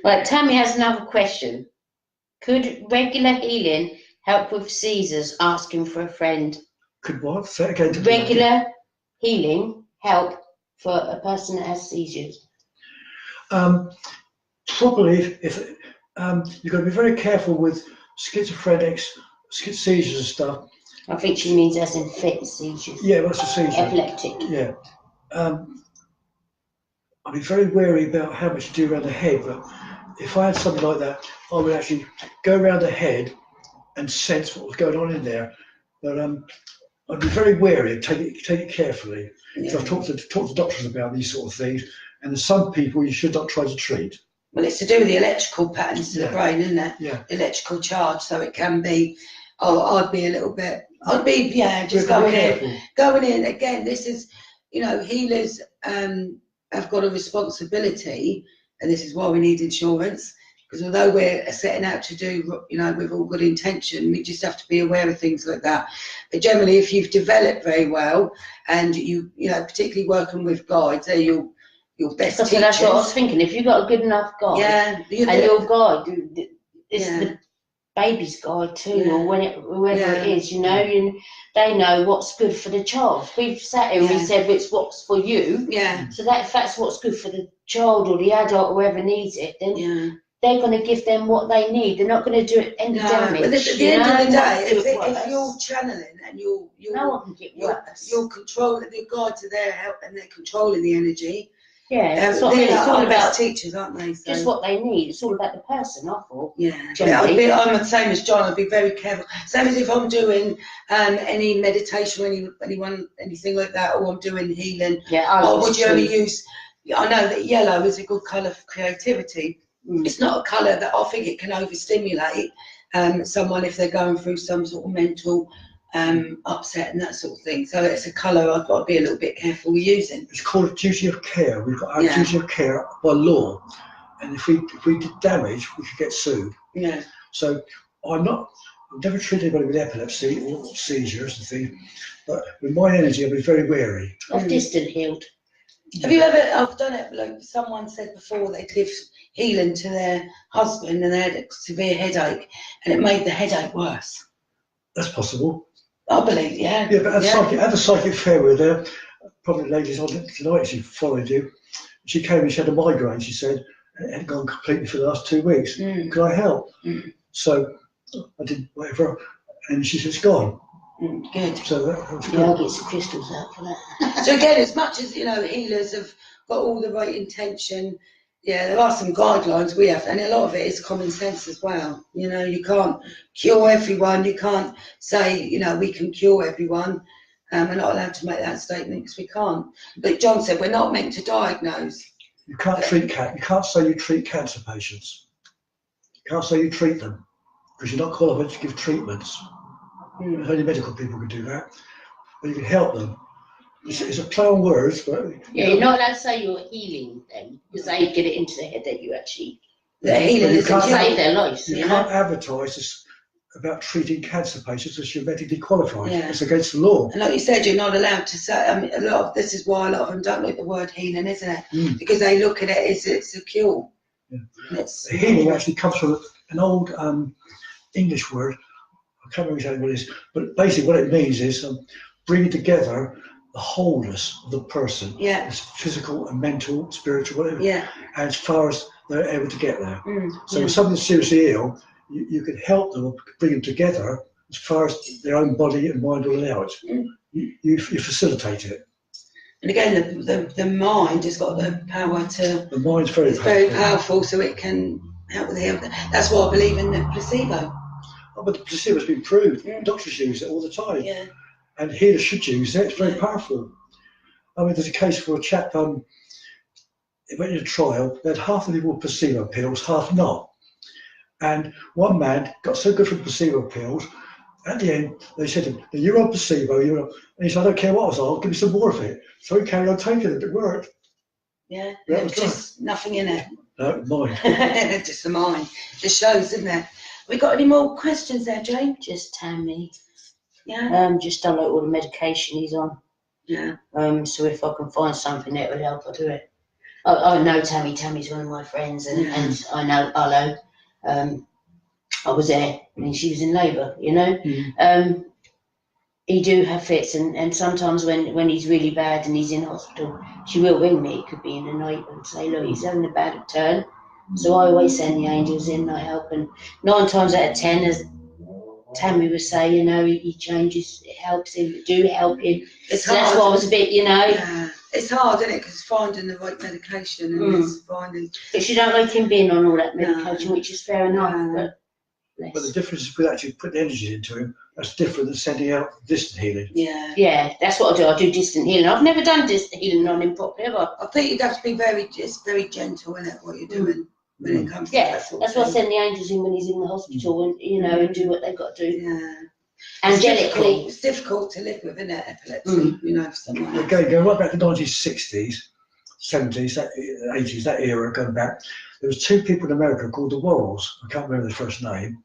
Right, Tammy has another question. Could regular healing help with seizures? Asking for a friend. could what? Say it again. Regular healing help for a person that has seizures? Probably, if You've got to be very careful with schizophrenics, seizures and stuff. I think she means as in fit seizures. Yeah, what's a seizure? Epileptic. Yeah. I'd be very wary about how much you do around the head, but if I had something like that, I would actually go around the head and sense what was going on in there. But I'd be very wary, take it carefully. Yeah. So I've talked to doctors about these sort of things, and there's some people you should not try to treat. Well, it's to do with the electrical patterns to the brain, isn't it? Yeah. Electrical charge, so it can be. Oh, I'd be a little bit. I'd be just We're going careful. in. Going in again. This is, healers have got a responsibility, and this is why we need insurance. Because although we're setting out to do, with all good intention, we just have to be aware of things like that. But generally, if you've developed very well, and you particularly working with guides, they're your best teachers. That's what I was thinking. If you've got a good enough guide, and your guide is the baby's guide too, or whoever it is, they know what's good for the child. We've sat here and we said it's what's for you. Yeah. So that if that's what's good for the child or the adult, whoever needs it, then they're going to give them what they need. They're not going to do it any damage. But at the end of the day, if you're channeling and you're no one can get worse. You're controlling, the guides are there help, and they're controlling the energy. Yeah, that's what I mean. It's all about teachers, aren't they? So. Just what they need. It's all about the person, I thought. Yeah, I'm the same as John. I'd be very careful. Same as if I'm doing any meditation or anything like that, or I'm doing healing. Yeah, would you only use? I know that yellow is a good colour for creativity. It's not a colour that I think it can overstimulate someone if they're going through some sort of mental upset and that sort of thing. So it's a colour I've got to be a little bit careful with using. It's called a duty of care. We've got our duty of care by law, and if we did damage, we could get sued. Yeah. So I've never treated anybody with epilepsy or seizures and things, but with my energy, I'll be very wary. I've distant healed. Have you ever? I've done it. Like someone said before, they give healing to their husband and they had a severe headache, and it made the headache worse. That's possible. I believe, yeah. Yeah, but at the psychic fair we were there, probably ladies on it tonight, she followed you. She came and she had a migraine, she said, and it had gone completely for the last 2 weeks. Could I help? So I did whatever, and she said, it's gone. Good. So that was good. Yeah, I'll get some crystals out for that. So again, as much as, healers have got all the right intention, there are some guidelines we have, and a lot of it is common sense as well. You can't cure everyone. You can't say, we can cure everyone. We're not allowed to make that statement because we can't. But John said we're not meant to diagnose. You can't treat cancer. You can't say you treat cancer patients. You can't say you treat them because you're not qualified to give treatments. Only medical people can do that. But you can help them. It's a play on words, but you're not allowed to say you're healing them because they get it into their head that you actually healing can save their lives. You can't advertise this about treating cancer patients as you're medically qualified. Yeah. It's against the law. And like you said, you're not allowed to say. This is why a lot of them don't like the word healing, isn't it? Because they look at it as it's a cure. Yeah. Healing actually comes from an old English word. I can't remember exactly what it is, but basically what it means is bringing together the wholeness of the person. Yeah. It's physical and mental, spiritual, whatever. Yeah. And as far as they're able to get there. So if somebody's seriously ill, you can help them, bring them together as far as their own body and mind will allow it. You facilitate it. And again, the mind has got the power to. The mind's very powerful. Very powerful, so it can help with the health. That's why I believe in the placebo. Oh, but the placebo's been proved. Doctors use it all the time. Yeah. And healers should use it. It's very powerful. I mean, there's a case for a chap. It went in a trial. They had half the people with placebo pills, half not. And one man got so good from placebo pills. At the end, they said to him, "You're on placebo. You're on." And he said, "I don't care what I was on. Give me some more of it." So he carried on taking it. It worked. Yeah. There's just nothing in it. No, mind. Just the mind. Just shows, isn't it? We got any more questions there, Jane? Just Tammy. Yeah. Just don't like all the medication he's on. Yeah. So if I can find something that will help, I'll do it. I know Tammy. Tammy's one of my friends, and I know Arlo. I was there when she was in labour, He do have fits, and sometimes when he's really bad and he's in hospital, she will ring me. It could be in the night and say, "Look, he's having a bad turn. So I always send the angels in, like helping. 9 times out of 10, as Tammy was saying, you know, he changes, it helps him, do help him. It's So that's hard. why I was a bit, you know. Yeah, it's hard, isn't it? Because finding the right medication and it's finding. But you don't like him being on all that medication, which is fair enough. But the difference is with actually putting energy into him, that's different than sending out distant healing. Yeah. Yeah, that's what I do. I do distant healing. I've never done distant healing on him properly, ever. I think you'd have to be it's very gentle, isn't it, what you're doing when it comes to Yeah, that sort that's of why I thing. send the angels in when he's in the hospital and, you know, and do what they've got to do. Yeah. Angelically. It's difficult to live with, isn't it, epilepsy, you know, for someone. Again, going right back to the 1960s, 70s, 80s, that era going back, there was 2 people in America called the Worrells. I can't remember their first name.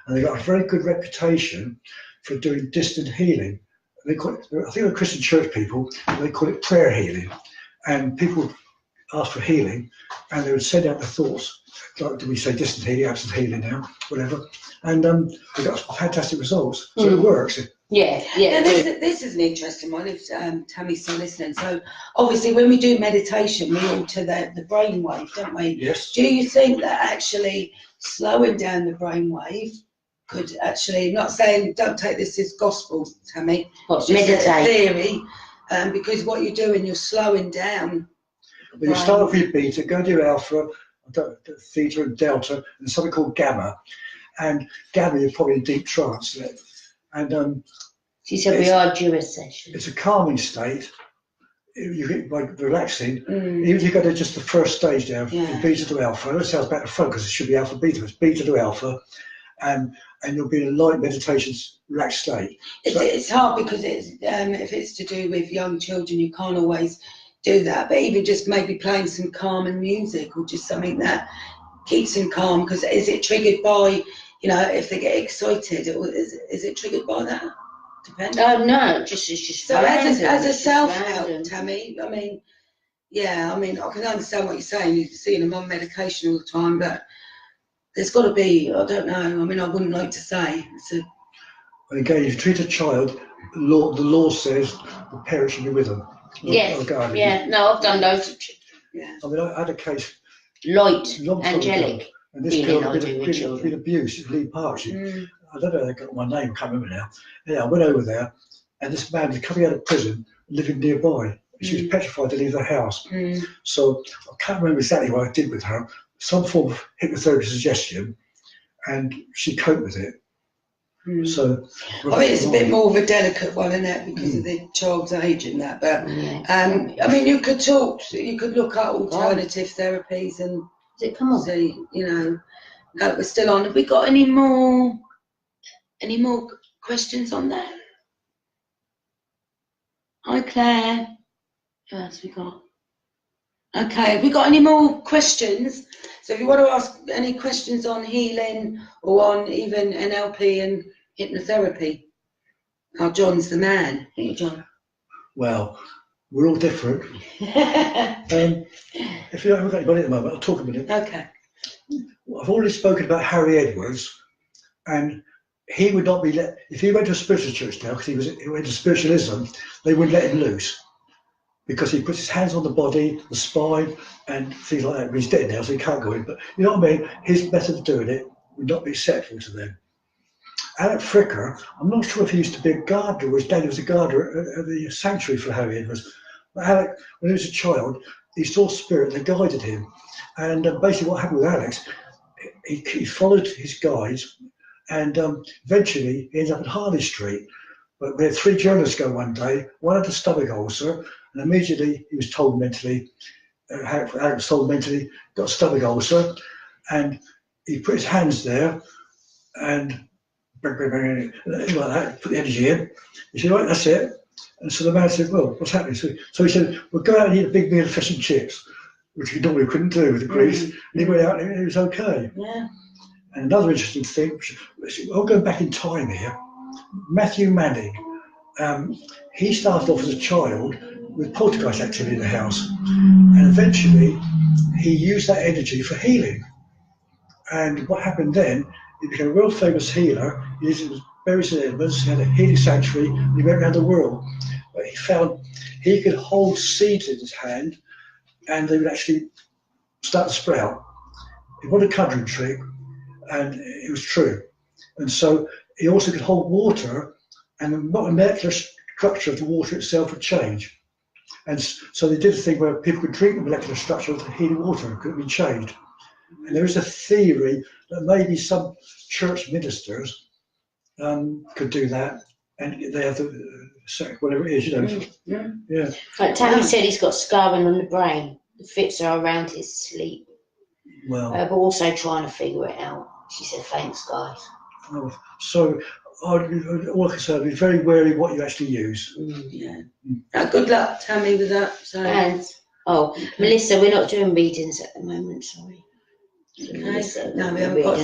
And they got a very good reputation for doing distant healing. They call it, I think they're Christian church people, they call it prayer healing. And people ask for healing, and they would send out their thoughts, like, do we say distant healing, absent healing now, whatever. And they got fantastic results. So it works. Yeah. And this is an interesting one, if Tammy's still listening. So obviously when we do meditation, we alter the brain wave, don't we? Yes. Do you think that actually slowing down the brain wave could actually, not saying don't take this as gospel, Tammy, What, it's just a meditate? theory, because what you're doing, you're slowing down. When you start off with beta, go to alpha, theta and delta, and something called gamma. And gamma, you're probably in deep trance. And She said we are due a session. it's a calming state. You get by relaxing. Even if you go to just the first stage there, from beta to alpha. That sounds back to front because it should be alpha beta. It's beta to alpha, and you'll be in a light meditation, relaxed state. It's hard because it's if it's to do with young children, you can't always do that. But even just maybe playing some calming music or just something that keeps them calm. Because is it triggered by, you know, if they get excited, or is it triggered by that? Depends. No, it's just So random. as a self-help, random. Tammy, I mean, I can understand what you're saying. You're seeing them on medication all the time, but there's got to be, I don't know, I mean, I wouldn't like to say. And again, if you treat a child, the law says the parent should be with them. Yes, no, I've done loads of. I mean, I had a case. Light, long time angelic. ago, and this girl had been abused at Lee Park. I don't know, they got my name, can't remember now. Yeah, I went over there, and this man was coming out of prison, living nearby. She was petrified to leave the house. So I can't remember exactly what I did with her. Some form of hypnotherapy suggestion, and she coped with it. So I mean, it's a bit more of a delicate one, isn't it, because of the child's age and that. But I mean, you could look at alternative therapies and see, you know, we're still on. Have we got any more questions on that? Hi, Claire. Who else we got? Okay, have we got any more questions? So if you want to ask any questions on healing or on even NLP and hypnotherapy, John's the man. Thank you, John. Well, we're all different. If you haven't got anybody at the moment, I'll talk a minute. Okay. I've already spoken about Harry Edwards, and he would not be let, if he went to a spiritual church now, because he went to spiritualism, they wouldn't let him loose. Because he puts his hands on the body, the spine, and things like that. But he's dead now, so he can't go in. But you know what I mean? His method of doing it would not be acceptable to them. Alec Fricker, I'm not sure if he used to be a gardener or his dad was a gardener at the sanctuary for Harry Edwards. But Alec, when he was a child, he saw spirit and they guided him. And basically what happened with Alex, he followed his guides, and eventually he ended up at Harley Street. But we had 3 journalists go one day. One had a stomach ulcer, and immediately he was told mentally, Alex was told mentally, got a stomach ulcer, and he put his hands there, and bang, bang, bang, like that, put the energy in. He said, right, that's it. And so the man said, well, what's happening? So he said, well, go out and eat a big meal of fish and chips, which he normally couldn't do with the grease. And he went out and it was okay. Yeah. And another interesting thing, I'll go back in time here. Matthew Manning, he started off as a child with poltergeist activity in the house, and eventually he used that energy for healing. And what happened then, he became a world famous healer. He was buried in Edmonds, he had a healing sanctuary, and he went around the world. But he found he could hold seeds in his hand and they would actually start to sprout. He wanted a conjuring trick, and it was true. And so he also could hold water, and the molecular structure of the water itself would change. And so they did a thing where people could drink the molecular structure of the healing water, it could be changed. And there is a theory that maybe some church ministers could do that, and they have the whatever it is, you know. Yeah. Like Tammy said, he's got scarring on the brain. The fits are around his sleep. Well, but also trying to figure it out. She said, "Thanks, guys." So all I can say, I'd be very wary what you actually use. Yeah. Good luck, Tammy, with that. So. And Melissa, we're not doing readings at the moment. Sorry. Okay. No, we haven't got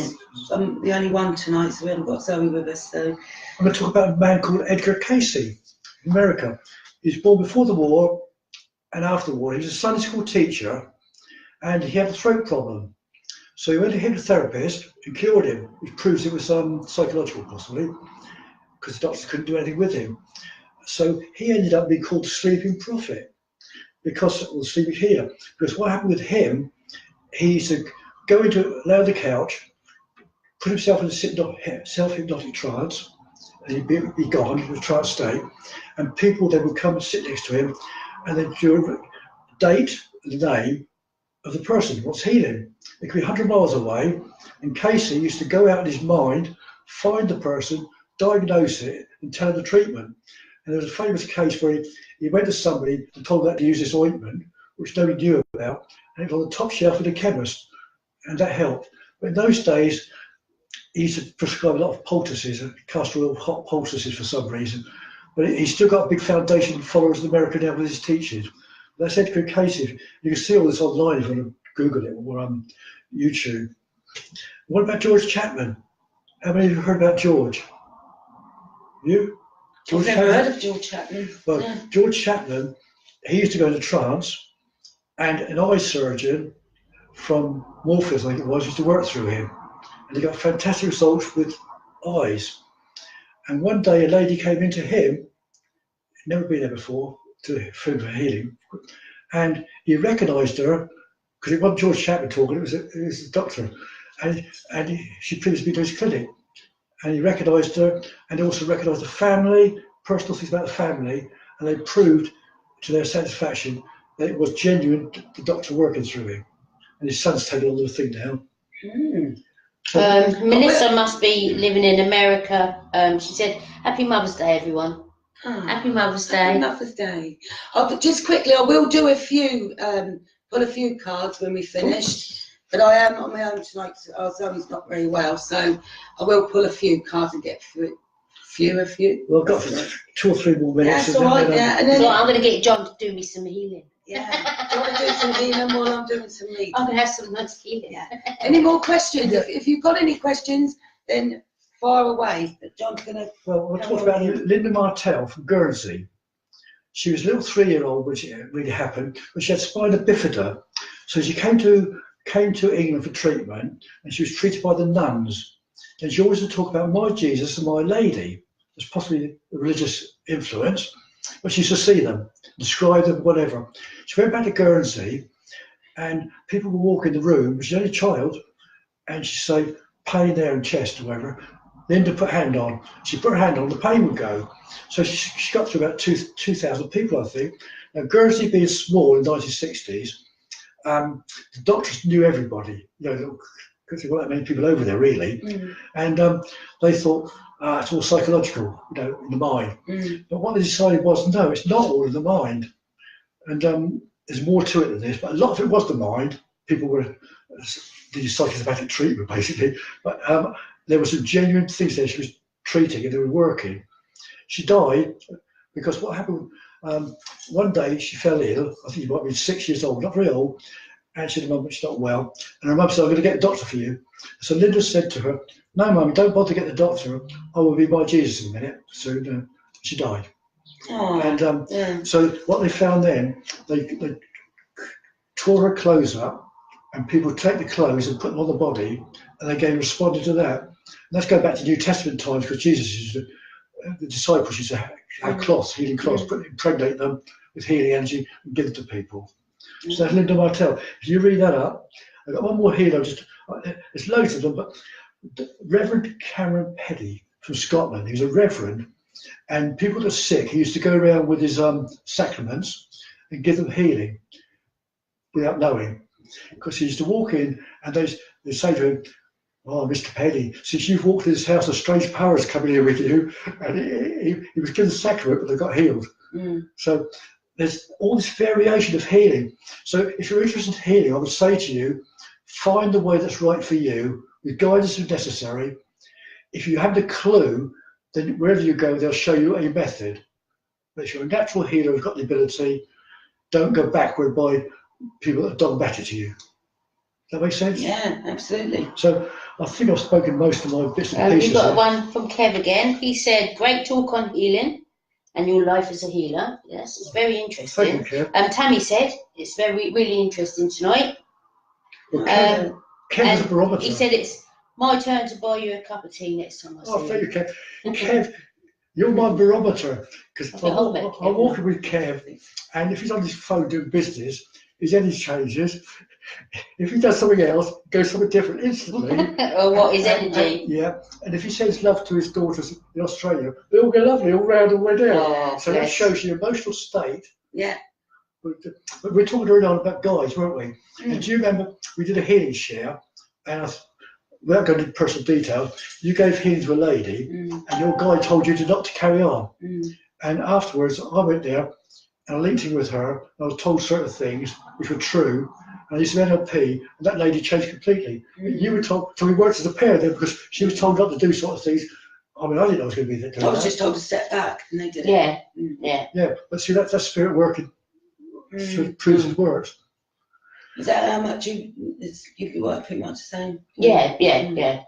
the only one tonight, so we haven't got Zoe with us. So I'm going to talk about a man called Edgar Casey in America. He was born before the war and after the war. He was a Sunday school teacher, and he had a throat problem. So he went to a hypnotherapist and cured him, which proves it was psychological, possibly, because the doctors couldn't do anything with him. So he ended up being called the sleeping prophet, or the sleeping healer. Because what happened with him, he used to go lay on the couch, put himself in a self-hypnotic trance, and he'd be gone in a trance state, and people then would come and sit next to him, and they'd do a date and the name of the person what's healing. It could be 100 miles away, and Casey used to go out in his mind, find the person, diagnose it, and tell him the treatment. And there was a famous case where he went to somebody and told them to use this ointment, which nobody knew about, and it was on the top shelf of the chemist, and that helped. But in those days, he used to prescribe a lot of poultices, castor oil hot poultices for some reason. But he's still got a big foundation of followers in America now with his teachings. That's Edgar Casey. You can see all this online if you want to Google it or YouTube. What about George Chapman? How many of you heard about George? You? I've never heard of George Chapman. Well, yeah. George Chapman, he used to go into trance, and an eye surgeon from Morpheus, I think it was, used to work through him. And he got fantastic results with eyes. And one day a lady came into him, never been there before, for healing, and he recognised her, because it wasn't George Chapman talking, it was the doctor, and she'd previously been to his clinic, and he recognised her, and also recognised the family, personal things about the family, and they proved to their satisfaction that it was genuine, the doctor working through him, and his son's taken on the thing now. Melissa must be living in America. She said, "Happy Mother's Day, everyone." Happy Mother's Day. Happy Mother's Day. But just quickly, I will do pull a few cards when we finish. But I am on my own tonight. Zoe's not very well, so I will pull a few cards and get through it. Few. Well, I've got 2 or 3 more minutes. That's all right. Yeah, and then so I'm going to get John to do me some healing. Yeah. Do you want to do some healing while I'm doing some reading? I'm going to have some nice healing. Yeah. Any more questions? If you've got any questions, then fire away. But John's going to. Well, we'll talk about Linda Martell from Guernsey. She was a little 3-year-old when it really happened, but she had spina bifida. So she came to England for treatment, and she was treated by the nuns. And she always would talk about my Jesus and my lady. There's possibly a religious influence, but she used to see them, describe them, whatever. She went back to Guernsey, and people would walk in the room. She's only a child, and she'd say, "Pain there in chest," or whatever. Linda put her hand on. She put her hand on, the pain would go. So she got through about 2,000 people, I think. Now, Guernsey being small in the 1960s, the doctors knew everybody, because there weren't that many people over there, really. And they thought, it's all psychological, in the mind. But what they decided was, no, it's not all in the mind. And there's more to it than this, but a lot of it was the mind. People were doing psychosomatic treatment, basically. But there were some genuine things there she was treating, and they were working. She died because what happened, one day she fell ill. I think she might have been 6 years old, not very old. And she said, "Mum, she's not well." And her mum said, "I'm going to get a doctor for you." So Linda said to her, "No, Mum, don't bother to get the doctor. I will be by Jesus in a minute." So she died. And so what they found then, they tore her clothes up, and people would take the clothes and put them on the body, and they responded to that. And let's go back to New Testament times, because Jesus used to, the disciples used to have cloths, healing cloths, impregnate them with healing energy and give them to people. So that's Linda Martell. If you read that up, I've got one more healer There's loads of them, but Reverend Cameron Petty from Scotland, he was a reverend, and people that are sick, he used to go around with his sacraments and give them healing without knowing. Because he used to walk in and they'd say to him, "Oh, Mr. Petty, since you've walked in this house, a strange power is coming here with you." And he was given the sacrament, but they got healed. So there's all this variation of healing. So if you're interested in healing, I would say to you, find the way that's right for you, with guidance if necessary. If you haven't a clue, then wherever you go, they'll show you a method. But if you're a natural healer who's got the ability, don't go backward by people that have done better to you. That makes sense? Yeah, absolutely. So I think I've spoken most of my bits and pieces. We've got there. one from Kev again. He said, "Great talk on healing and your life as a healer." Yes, it's very interesting. Thank you, Kev. Tammy said it's really interesting tonight. Well, Kev is a barometer. He said it's my turn to buy you a cup of tea next time I see you. Thank you, Kev. Kev, you're my barometer, because I'm walking with Kev, and if he's on his phone doing business, his energy changes. If he does something else, it goes something different instantly. Or what is energy? Yeah, and if he sends love to his daughters in Australia, they all go lovely, all round, all the way down. Oh, so bless. that shows you emotional state. Yeah. But we're talking earlier on about guys, weren't we? And do you remember we did a healing share, and without going into personal detail, you gave healing to a lady, and your guy told you not to carry on. And afterwards, I went there and I linked in with her, and I was told certain things which were true. And I used to NLP, and that lady changed completely. You were told, so we worked as a pair then, because she was told not to do sort of things. I mean, I didn't know I was going to be there. I was just told to step back, and they did it. Yeah. Yeah, but see, that's spirit working. Proves it works. Is that how much you work pretty much the same? Yeah.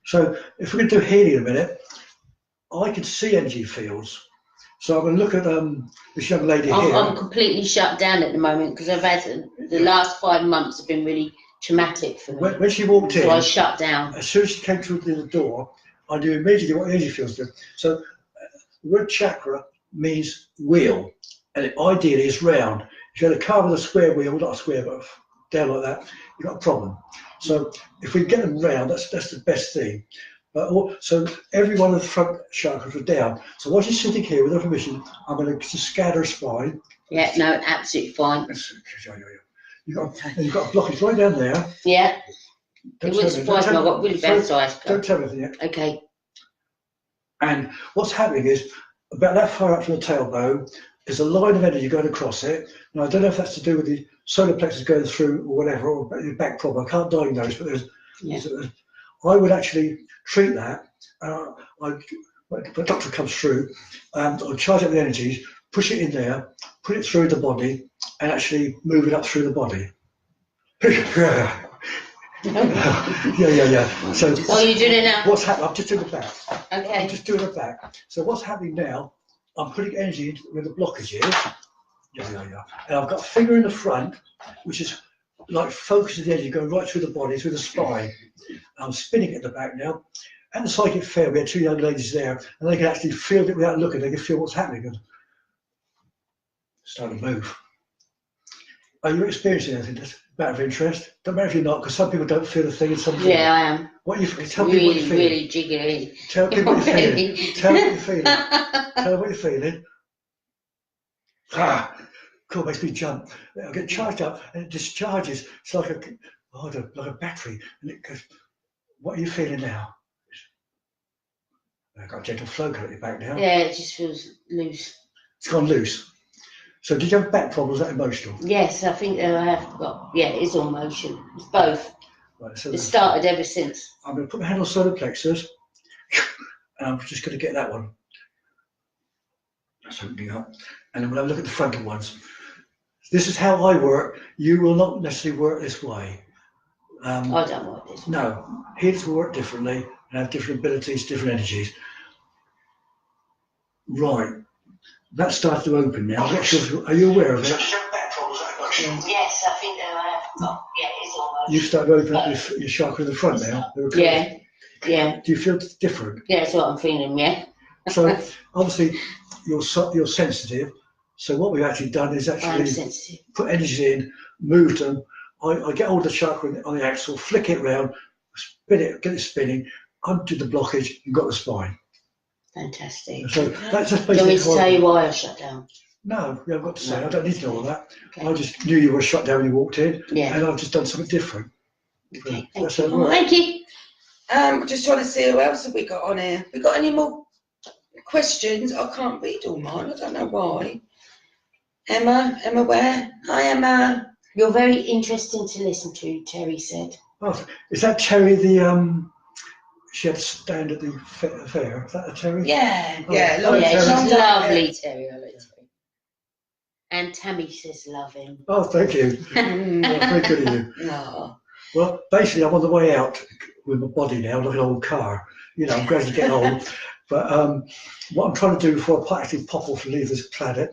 So if we're going to do healing in a minute, I can see energy fields. So I'm going to look at this young lady here. I'm completely shut down at the moment because I've had the last 5 months have been really traumatic for me. When she walked in, so I shut down. As soon as she came through the door, I knew immediately what energy fields do. So the word chakra means wheel, and it ideally is round. If you had a car with a square wheel, not a square, but down like that, you've got a problem. So if we get them round, that's the best thing. So every one of the front chakras are down. So while she's sitting here with her permission, I'm going to scatter her spine. Yeah, no, absolutely fine. You've got a blockage right down there. Yeah. It wouldn't surprise me, I've got really bad size. Don't tell me anything yet. Okay. And what's happening is, about that far up from the tailbone, there's a line of energy going across it. Now, I don't know if that's to do with the solar plexus going through or whatever, or your back problem. I can't diagnose, but I would actually treat that. When the doctor comes through, I'll charge up the energies, push it in there, put it through the body, and actually move it up through the body. Yeah. So you doing it now? What's happening? I'm just doing the back. Okay. I'm just doing the back. So what's happening now? I'm putting energy into where the blockage is. And I've got a finger in the front, which is like focusing the energy going right through the body, through the spine. I'm spinning it at the back now. At the psychic fair, we had 2 young ladies there, and they can actually feel it without looking. They can feel what's happening and start to move. Are you experiencing anything that's a matter of interest? Don't matter if you're not, because some people don't feel a thing and some do. Yeah, I am. What you tell me what you're feeling. Really jiggly. Tell me what you're feeling. Tell me what you're feeling. Tell me what you're feeling. Cool, makes me jump. I get charged up and it discharges. It's like a battery. And it goes, what are you feeling now? I've got a gentle flow coming at your back now. Yeah, it just feels loose. It's gone loose. So did you have back problems? Is that emotional? Yes, I think that I have got, it's all motion. It's both. Right, so it started ever since. I'm going to put my hand on solar plexus, and I'm just going to get that one. That's opening up. And then we'll have a look at the frontal ones. This is how I work. You will not necessarily work this way. I don't work this way. No, healers will work differently and have different abilities, different energies. Right. That's started to open now. Are you aware of it? Yes, I think that I have got, it's all motion. You started to open up your chakra in the front now. Yeah. Do you feel different? Yeah, that's what I'm feeling, yeah. So obviously you're sensitive. So what we've actually done is actually put energies in, moved them. I get hold of the chakra on the axle, flick it round, spin it, get it spinning, undo the blockage, and got the spine. Fantastic. So that's just Do you want basically. me to tell you why I shut down? No, you haven't got to say. No. I don't need to know all that. Okay. I just knew you were shut down when you walked in, Yeah. and I've just done something different. Okay. That's Thank it. you. Thank you. Just trying to see who else have we got on here. We got any more questions? I can't read all mine. I don't know why. Emma where? Hi, Emma. You're very interesting to listen to, Terry said. Oh, is that Terry she had to stand at the fair? Is that a Terry? Yeah, Oh, yeah. oh, Yeah, Terry. she's lovely, Terry. I like Terry. And Tammy says love him. Oh, thank you. Oh, very good of you. No. Well, basically, I'm on the way out with my body now, like an old car. You know, I'm gradually getting old. But what I'm trying to do before I actually pop off and leave this planet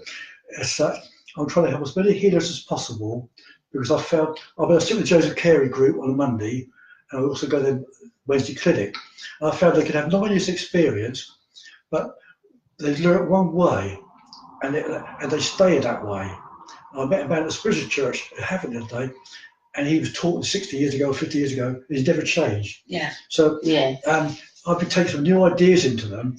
is that I'm trying to help as many healers as possible, because I found I'm going to sit with the Joseph Carey group on a Monday, and I also go to the Wednesday clinic. And I found they can have non-religious experience, but they learn it one way, and they stay that way. I met a man at the spiritual church at Havant the other day, and he was taught 60 years ago, 50 years ago, and he's never changed. Yeah. So Yeah. I've been taking some new ideas into them,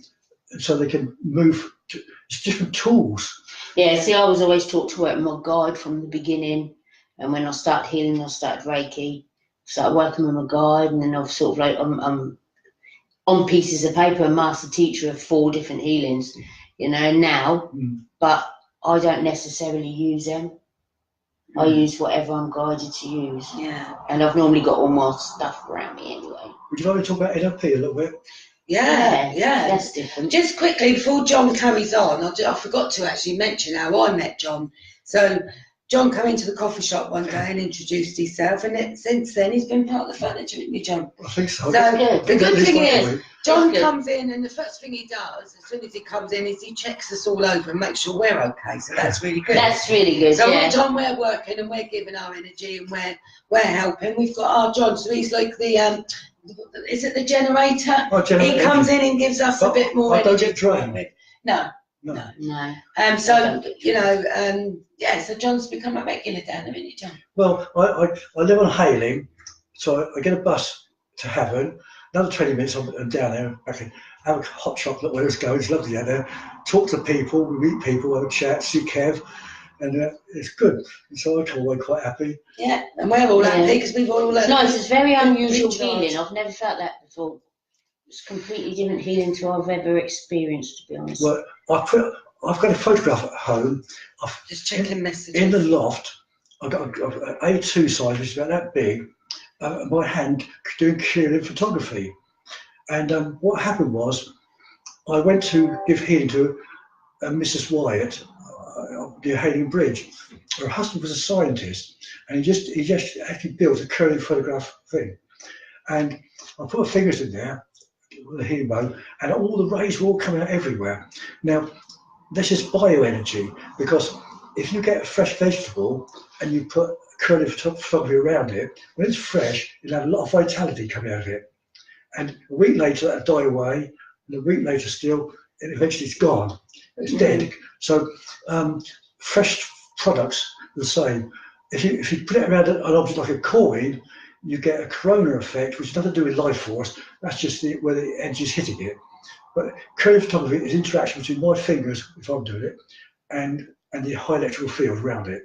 so they can move to it's different tools. Yeah, see, I was always taught to work with my guide from the beginning. And when I started healing, I started Reiki, started working with my guide, and then I've sort of like, I'm on pieces of paper, a master teacher of 4 different healings, you know, now, but I don't necessarily use them. I use whatever I'm guided to use. Yeah. And I've normally got all my stuff around me anyway. Would you like me to talk about NLP a little bit? Yeah. That's different. Just quickly, before John carries on, I forgot to actually mention how I met John. So John came into the coffee shop one day and introduced himself, and since then he's been part of the furniture, hasn't he, John? I think so. So the good thing is, John Good. comes in, and the first thing he does, as soon as he comes in, is he checks us all over and makes sure we're okay. So that's really good. That's really good, So yeah. John, we're working and we're giving our energy and we're helping. We've got our John, so he's like the is it the generator? He comes in and gives us a bit more energy. I don't get drained. No. So you know, so John's become a regular down there, isn't he, John? Well, I live on Hayling, so I get a bus to Havant. Another 20 minutes, I'm down there. I can have a hot chocolate where it's going. It's lovely down there. Talk to people, we meet people, have a chat, see Kev, and it's good. And so I come away quite happy. Yeah, and we're all happy because we've all It's nice. It's very unusual recharged. healing. I've never felt that before. It's completely different healing to I've ever experienced, to be honest. Well, I've got a photograph at home. Just checking messages. In the loft, I've got an A2 size, which is about that big, my hand doing clearing photography. And what happened was, I went to give healing to Mrs. Wyatt, near Hayling Bridge. Her husband was a scientist, and he just actually built a curling photograph thing. And I put my fingers in there, with a healing bow, and all the rays were all coming out everywhere. Now, this is bioenergy, because if you get a fresh vegetable and you put curling photography around it, when it's fresh, it'll have a lot of vitality coming out of it. And a week later, that'll die away, and a week later still, and eventually it's gone. It's dead. So fresh products are the same. If you put it around an object like a coin, you get a corona effect, which has nothing to do with life force. That's just where the energy is hitting it. But curling photography is interaction between my fingers, if I'm doing it, and the high electrical field around it.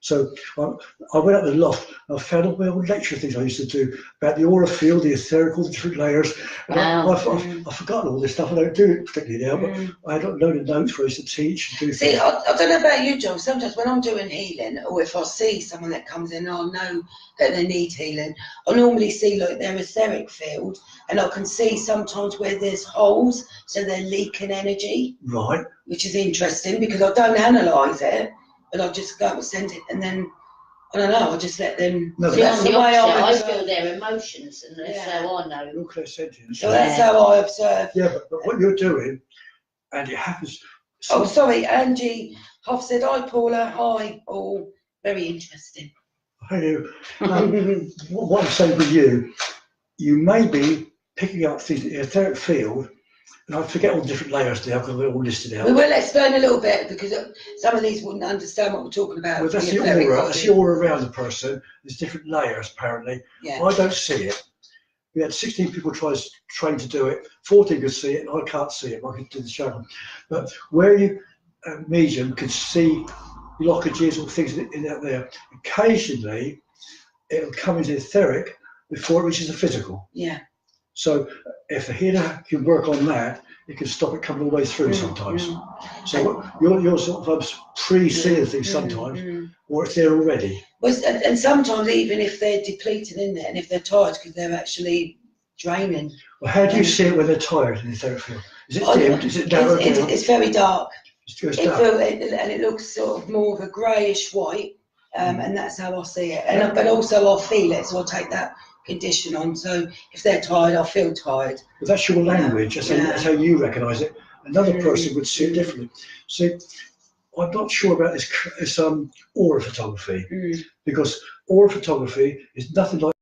So I went up the loft and I found all my old lecture things I used to do about the aura field, the etherical, the different layers. And I've forgotten all this stuff. I don't do it particularly now, but I don't know the notes where I used to teach and do See, things. I don't know about you, John. Sometimes when I'm doing healing, or if I see someone that comes in and I know that they need healing, I normally see like their etheric field, and I can see sometimes where there's holes, so they're leaking energy. Right. Which is interesting because I don't analyse it, but I just go and send it, and then I don't know. I just let them. No, See, that's I'm the way I observe. feel their emotions, and that's how I know. All clear sentience. So that's how I observe. Yeah, but what you're doing, and it happens. Oh, sorry, Angie Hoff said, "Hi, Paula. Hi, all. Very interesting." Hey, what I'm saying with you, you may be picking up things in the etheric field And I forget all the different layers now, I've got it all listed out. We will explain a little bit because some of these wouldn't understand what we're talking about. Well, that's the etheric aura. body. That's the aura around the person. There's different layers apparently. Yeah. I don't see it. We had 16 people train to do it. 14 could see it, and I can't see it. I could do the show. But where you medium can see blockages or things in out there, occasionally it'll come into etheric before it reaches the physical. Yeah. So if the healer can work on that, it can stop it coming all the way through sometimes. So you're sort of pre-seeing things sometimes, or it's there already. Well, and sometimes even if they're depleted in there and if they're tired because they're actually draining. Well, how do you see it when they're tired in the etheric field? Is it dimmed? Is it narrowed down? It's very dark. It's dark. And it looks sort of more of a greyish white, and that's how I see it. But also I feel it, so I'll take that condition on. So if they're tired, I feel tired. But that's your language. That's how you recognise it. Another person would see it differently. See, I'm not sure about this aura photography because aura photography is nothing like